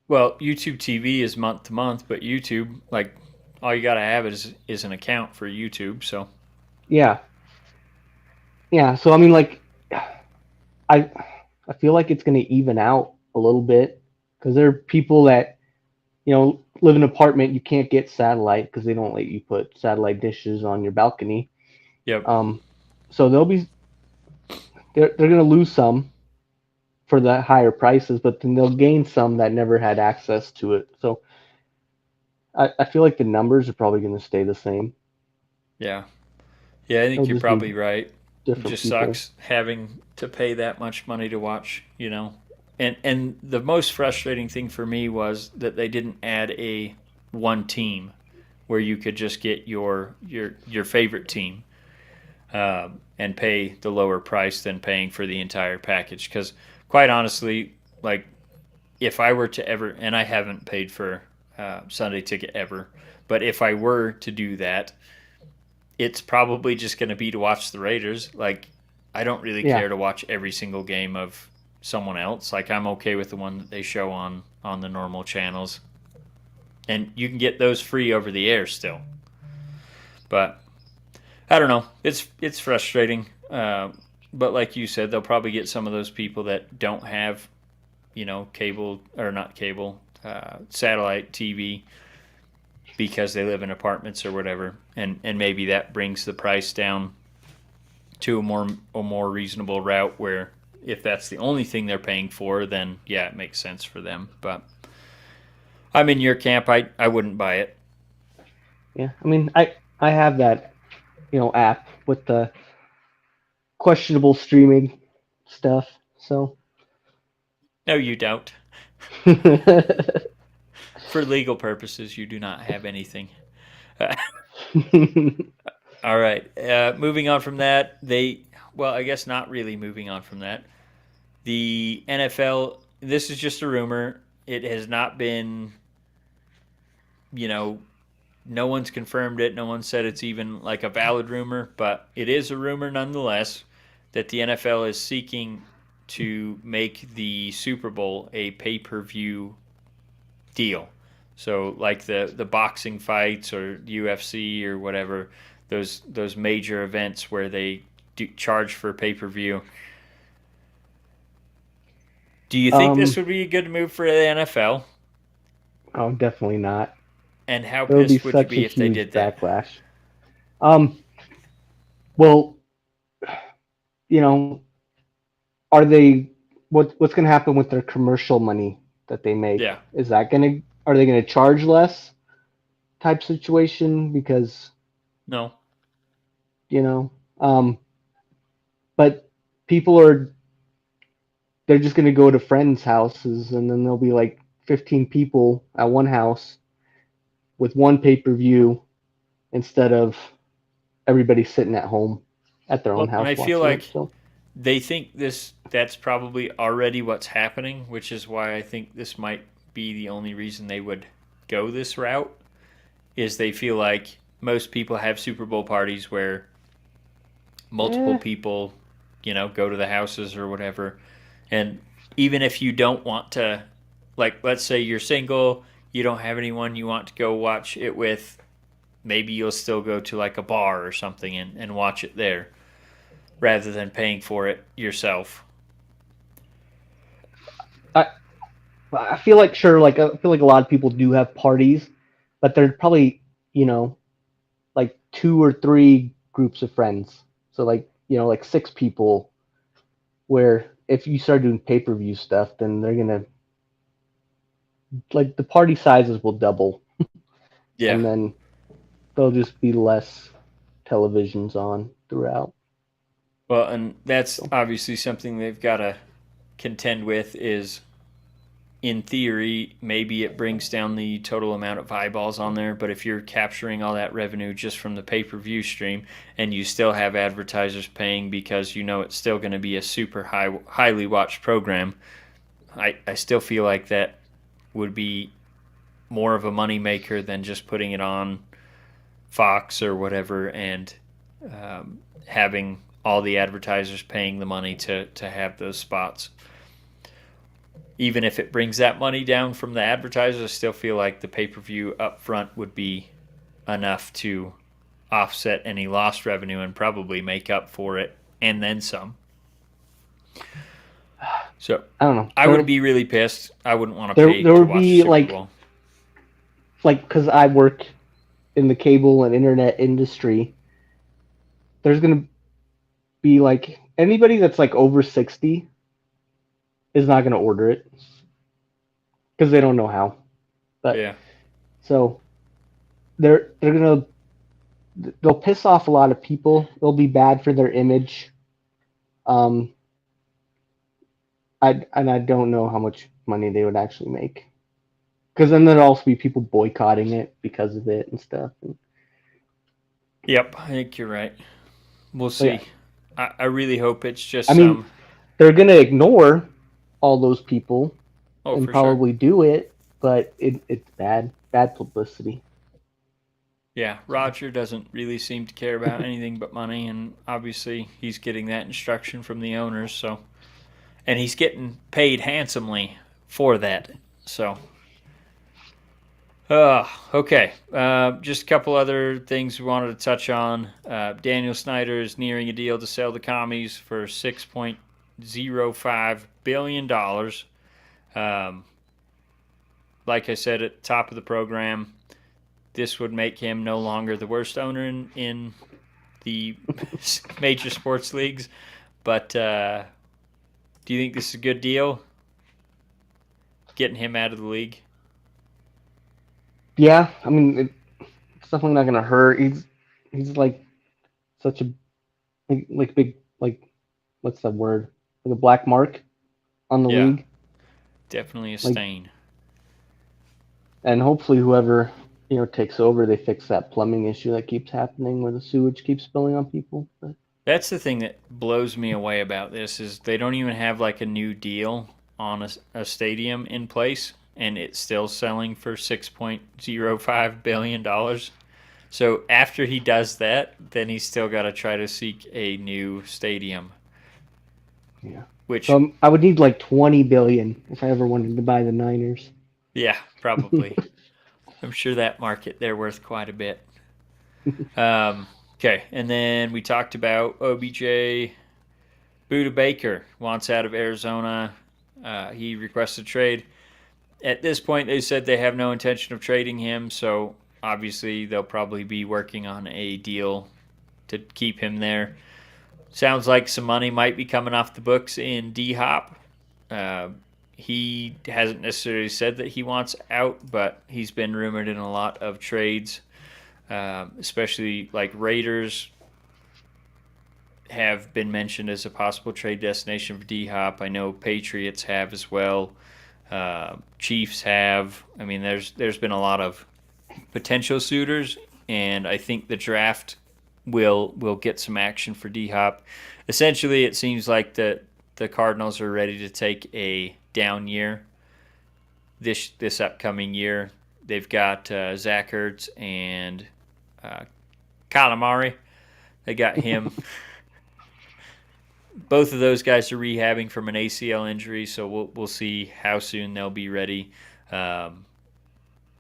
Well, YouTube TV is month to month, but YouTube, like, all you gotta have is an account for YouTube. So yeah. So I mean, like, I feel like it's gonna even out a little bit, because there are people that live in an apartment. You can't get satellite because they don't let you put satellite dishes on your balcony. Yep. So they're gonna lose some for the higher prices, but then they'll gain some that never had access to it. So I feel like the numbers are probably going to stay the same. Yeah, I think you're probably right. It just people. Sucks having to pay that much money to watch, And the most frustrating thing for me was that they didn't add a one team, where you could just get your favorite team and pay the lower price than paying for the entire package. Because quite honestly, like if I were to ever, and I haven't paid for Sunday ticket ever, but if I were to do that, it's probably just going to be to watch the Raiders. Like I don't really Yeah. care to watch every single game of someone else. Like I'm okay with the one that they show on the normal channels, and you can get those free over the air still. But I don't know. It's frustrating. But like you said, they'll probably get some of those people that don't have, cable or not cable, satellite TV because they live in apartments or whatever, and maybe that brings the price down to a more reasonable route where if that's the only thing they're paying for, then yeah, it makes sense for them. But I'm in your camp. I wouldn't buy it. Yeah. I mean, I have that, app with the questionable streaming stuff. So No, you don't. For legal purposes, you do not have anything. All right. Moving on from that, well, I guess not really moving on from that. The NFL, this is just a rumor. It has not been, you know, no one's confirmed it. No one said it's even like a valid rumor, but it is a rumor nonetheless that the NFL is seeking to make the Super Bowl a pay per view deal. So like the boxing fights or UFC or whatever, those major events where they do charge for pay per view. Do you think this um, would be a good move for the NFL? oh, definitely not. And how There would be pissed would you such a be if they huge did that? backlash. Um, well, you know, are they what's going to happen with their commercial money that they make? Yeah. Is that going to are they going to charge less type situation because, No. you know, um, but people are they're just going to go to friends' houses and then there'll be like 15 people at one house with one pay-per-view instead of everybody sitting at home at their own Well, and house I feel watching it. like So they think that's probably already what's happening, which is why I think this might be the only reason they would go this route is they feel like most people have Super Bowl parties where multiple eh, people, go to the houses or whatever. And even if you don't want to, like, let's say you're single, you don't have anyone you want to go watch it with, maybe you'll still go to like a bar or something and watch it there rather than paying for it yourself. I I feel like sure, like I feel like a lot of people do have parties, but they're probably like two or three groups of friends. So like like six people. Where if you start doing pay-per-view stuff, then they're gonna like the party sizes will double, Yeah. and then there'll just be less televisions on throughout. Well, and that's So obviously something they've got to contend with is in theory, maybe it brings down the total amount of eyeballs on there, but if you're capturing all that revenue just from the pay per view stream and you still have advertisers paying because it's still going to be a super highly watched program, I still feel like that would be more of a moneymaker than just putting it on Fox or whatever and having all the advertisers paying the money to have those spots. Even if it brings that money down from the advertisers, I still feel like the pay per view up front would be enough to offset any lost revenue and probably make up for it and then some. So I don't know. I would be really pissed. I wouldn't want to There pay there to would watch the be Super Bowl. like because I work in the cable and internet industry. There's gonna be like anybody that's like over 60 is not gonna order it because they don't know how. But Yeah. so they're gonna they'll piss off a lot of people. They'll be bad for their image. Um, I don't know how much money they would actually make Because then there'll also be people boycotting it because of it and stuff. Yep, I think you're right. We'll But yeah, see. I really hope it's just I mean, some. they're gonna ignore all those people Oh, and for sure. probably do it, but it's bad publicity. Yeah, So Roger doesn't really seem to care about anything but money, and obviously he's getting that instruction from the owners. So, and he's getting paid handsomely for that. So, okay. Just a couple other things we wanted to touch on. Daniel Snyder is nearing a deal to sell the commies for $6.05 billion. Um, like I said at the top of the program, this would make him no longer the worst owner in the major sports leagues. But do you think this is a good deal? Getting him out of the league? yeah, I mean, it's definitely not gonna hurt. He's like such a like big like what's that word? Like a black mark on the Yeah, league. definitely a Like, stain. and hopefully whoever takes over, they fix that plumbing issue that keeps happening where the sewage keeps spilling on people. But That's the thing that blows me away about this is they don't even have like a new deal on a stadium in place, and it's still selling for $6.05 billion. So after he does that, then he's still got to try to seek a new stadium, yeah, so which, I would need like 20 billion if I ever wanted to buy the Niners. yeah, probably. I'm sure that market they're worth quite a bit. Okay, and then we talked about OBJ. Buda Baker wants out of Arizona. He requested trade. At this point, they said they have no intention of trading him, so obviously they'll probably be working on a deal to keep him there. Sounds like some money might be coming off the books in D Hop. Uh, he hasn't necessarily said that he wants out, but he's been rumored in a lot of trades, especially like Raiders have been mentioned as a possible trade destination for D Hop. I know Patriots have as well. Chiefs have. I mean, there's been a lot of potential suitors, and I think the draft will get some action for D Hop. Essentially, it seems like the Cardinals are ready to take a down year this upcoming year. They've got Zach Ertz and Kyler Murray. They got him. Both of those guys are rehabbing from an ACL injury, so we'll see how soon they'll be ready.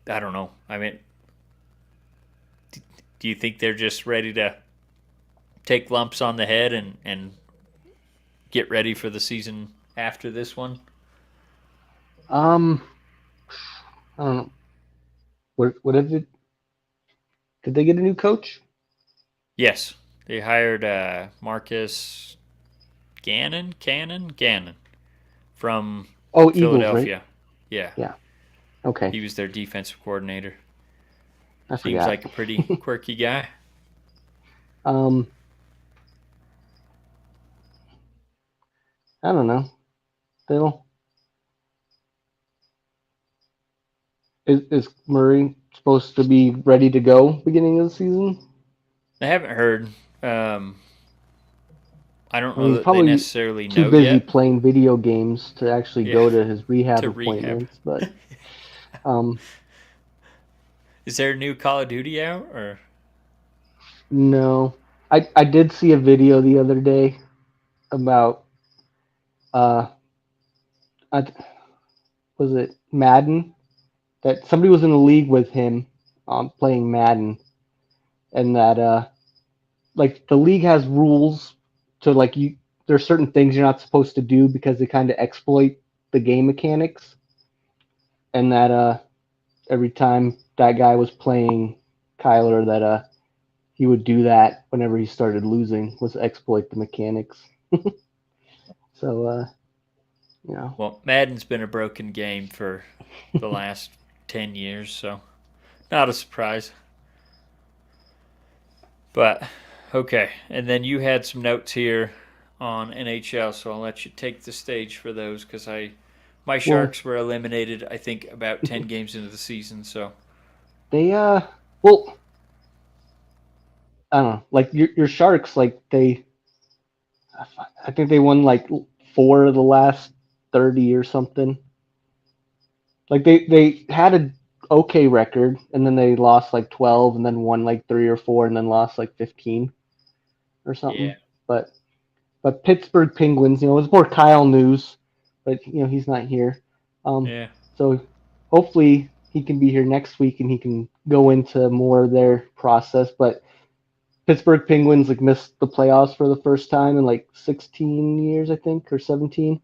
I don't know. I mean, do you think they're just ready to take lumps on the head and get ready for the season after this one? Um, I don't know. What is it? Did they get a new coach? Yes, they hired Marcus Gannon from Oh, Eagles, right? Philadelphia. Yeah, Yeah. Okay, he was their defensive coordinator. I Seems forgot. like a pretty quirky guy. um, I don't know. They'll is Murray supposed to be ready to go beginning of the season? I haven't heard. Um, I don't I mean, know he's that they probably necessarily too know busy yet. playing video games to actually Yeah, go to his rehab to rehab. appointments. But um, Is there a new Call of Duty out or? no, I did see a video the other day about uh, I, was it Madden, that somebody was in the league with him playing Madden, and that like the league has rules to like you. There's certain things you're not supposed to do because they kind of exploit the game mechanics, and that every time that guy was playing Kyler, that he would do that whenever he started losing, was exploit the mechanics. So you know, Well, Madden's been a broken game for the last 10 years, so not a surprise. But okay, and then you had some notes here on NHL, so I'll let you take the stage for those because I my Well, Sharks were eliminated, I think, about 10 games into the season. So they well, I don't know. Like your Sharks, like I think they won like 4 of the last 30 or something. Like they had a okay record, and then they lost like 12, and then won like 3 or 4, and then lost like 15 or yeah, something. But Pittsburgh Penguins, it was more Kyle news, but he's not here. Um, yeah. so hopefully he can be here next week and he can go into more of their process. But Pittsburgh Penguins like missed the playoffs for the first time in like 16 years, I think, or 17.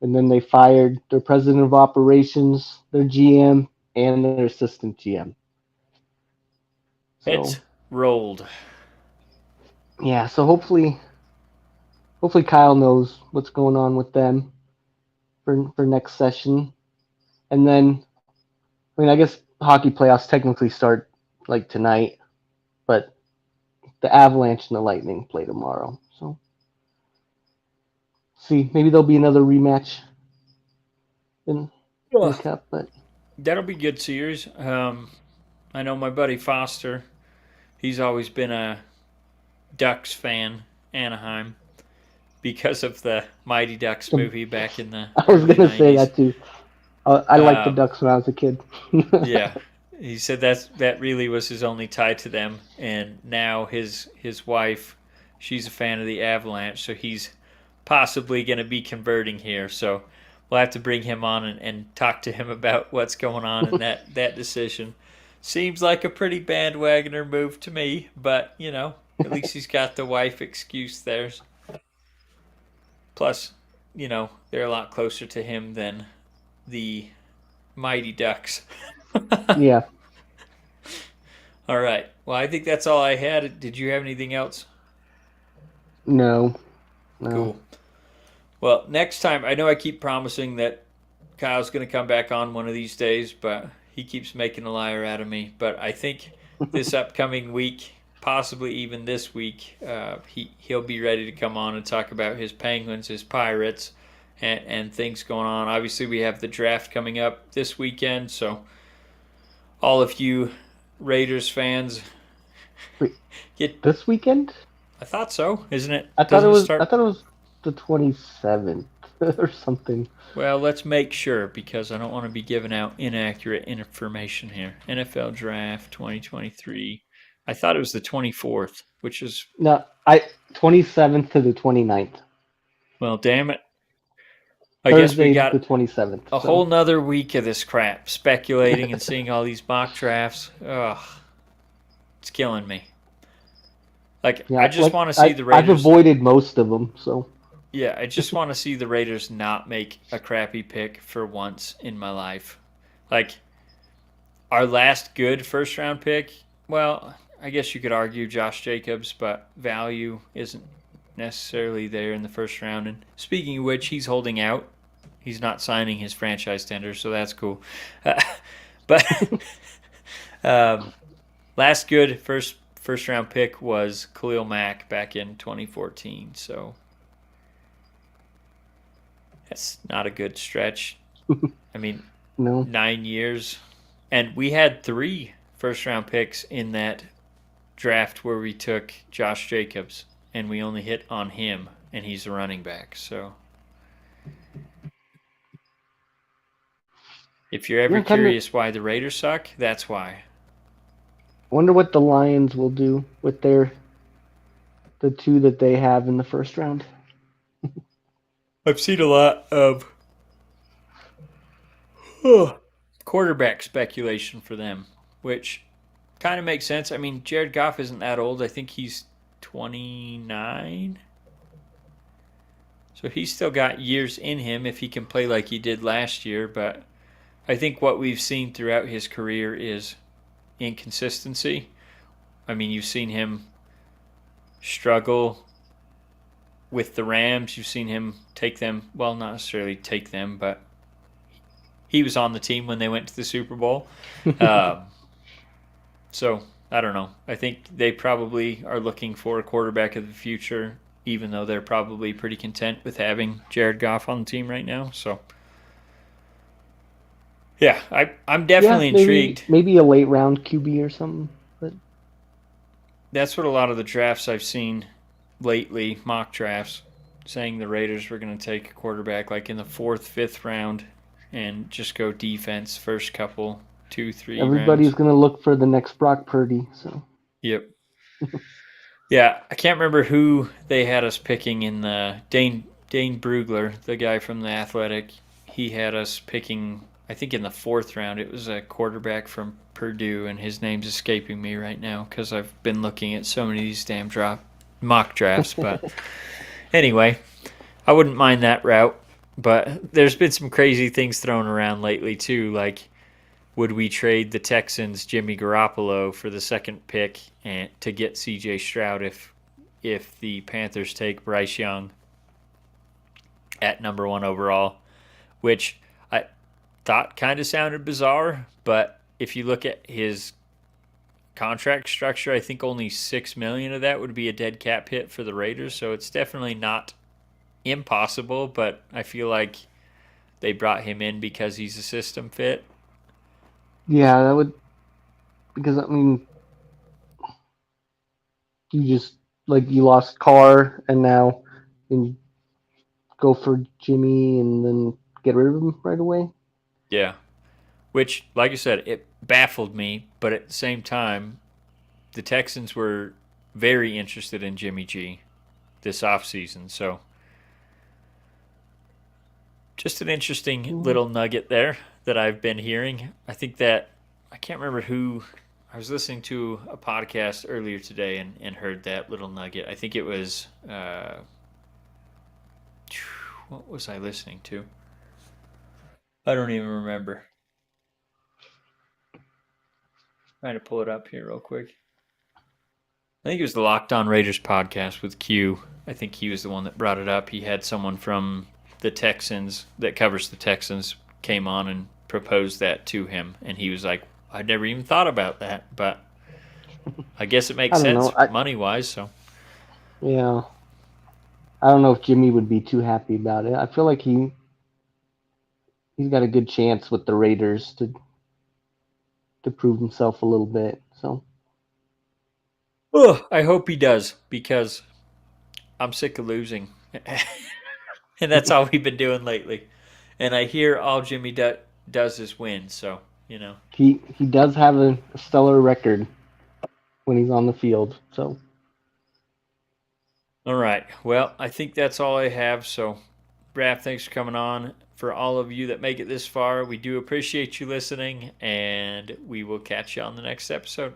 And then they fired their president of operations, their GM, and their assistant GM. So It's rolled. yeah, so hopefully Kyle knows what's going on with them for next session. And then I mean I guess hockey playoffs technically start like tonight, but the Avalanche and the Lightning play tomorrow. So see, maybe there'll be another rematch in the Ugh. cup, but That'll be good series. I know my buddy Foster. He's always been a Ducks fan, Anaheim, because of the Mighty Ducks the, movie back in the I was early gonna say 90s. that too. I liked the Um, Ducks when I was a kid. yeah, he said that really was his only tie to them, and now his wife, she's a fan of the Avalanche, so he's possibly going to be converting here. So we'll have to bring him on and talk to him about what's going on in that decision. Seems like a pretty bandwagoner move to me, but at least he's got the wife excuse there. Plus, they're a lot closer to him than the Mighty Ducks. Yeah, All right. Well, I think that's all I had. Did you have anything else? no, no. Cool. Well, next time, I know I keep promising that Kyle's going to come back on one of these days, but he keeps making a liar out of me. But I think this upcoming week, possibly even this week, he'll be ready to come on and talk about his Penguins, his Pirates, and things going on. Obviously, we have the draft coming up this weekend, so all of you Raiders fans Wait, get. this weekend? I thought so, isn't it? I thought it Doesn't it was. I start? thought it was the 27th or something. Well, let's make sure because I don't want to be giving out inaccurate information here. NFL Draft 2023. I thought it was the 24th, which is, No, I 27th to the 29th. well, damn it. I guess we Thursday the got 27th. a So whole nother week of this crap, speculating and seeing all these mock drafts. Ugh, it's killing me. Like, I yeah, just like want to see the I've Raiders. avoided most of them. So Yeah, I just want to see the Raiders not make a crappy pick for once in my life. Like, our last good first round pick, well, I guess you could argue Josh Jacobs, but value isn't necessarily there in the first round. And speaking of which, he's holding out. He's not signing his franchise tender, so that's cool. But um, last good first round pick was Khalil Mack back in 2014. So that's not a good stretch. I mean, no, 9 years. And we had 3 first round picks in that draft where we took Josh Jacobs, and we only hit on him, and he's a running back. So if you're ever I'm kind of curious why the Raiders suck, that's why. wonder what the Lions will do with the two that they have in the first round. I've seen a lot of quarterback speculation for them, which kind of makes sense. I mean, Jared Goff isn't that old. I think he's 29. So he's still got years in him if he can play like he did last year. But I think what we've seen throughout his career is inconsistency. I mean, you've seen him struggle with the Rams. You've seen him take them, well, not necessarily take them, but he was on the team when they went to the Super Bowl. So I don't know. I think they probably are looking for a quarterback of the future, even though they're probably pretty content with having Jared Goff on the team right now. So Yeah, I'm Yeah, definitely maybe intrigued. maybe a late round QB or something. But That's what a lot of the drafts I've seen lately, mock drafts, saying the Raiders were going to take a quarterback like in the fourth, fifth round and just go defense first couple, 2, 3 everybody's rounds. gonna look for the next Brock Purdy. So Yep. Yeah, I can't remember who they had us picking in the Dane Brugler, the guy from the Athletic. He had us picking, I think in the fourth round. It was a quarterback from Purdue, and his name's escaping me right now because I've been looking at so many of these damn mock drafts. But anyway, I wouldn't mind that route. But there's been some crazy things thrown around lately too, like would we trade the Texans Jimmy Garoppolo for the second pick and to get C.J. Stroud if the Panthers take Bryce Young at number 1 overall, which I thought kind of sounded bizarre, but if you look at his contract structure, I think only 6 million of that would be a dead cap hit for the Raiders, so it's definitely not impossible, but I feel like they brought him in because he's a system fit. yeah, that would because I mean you just like you lost Carr and now you go for Jimmy and then get rid of him right away. Yeah. Which, like I said, it baffled me, but at the same time, the Texans were very interested in Jimmy G this offseason. So just an interesting Mhm. little nugget there that I've been hearing. I think that I can't remember who I was listening to a podcast earlier today and heard that little nugget. I think it was what was I listening to? I don't even remember. Trying to pull it up here real quick. I think it was the Locked On Raiders podcast with Q. I think he was the one that brought it up. He had someone from the Texans that covers the Texans came on and proposed that to him, and he was like, "I never even thought about that, but I guess it I makes don't know. sense money wise." So, Yeah, I don't know if Jimmy would be too happy about it. I feel like he's got a good chance with the Raiders to prove himself a little bit. So I hope he does because I'm sick of losing, and that's all we've been doing lately. And I hear all Jimmy does is win. So he does have a stellar record when he's on the field. So All right. Well, I think that's all I have. So, Raph, thanks for coming on. For all of you that make it this far, we do appreciate you listening, and we will catch you on the next episode.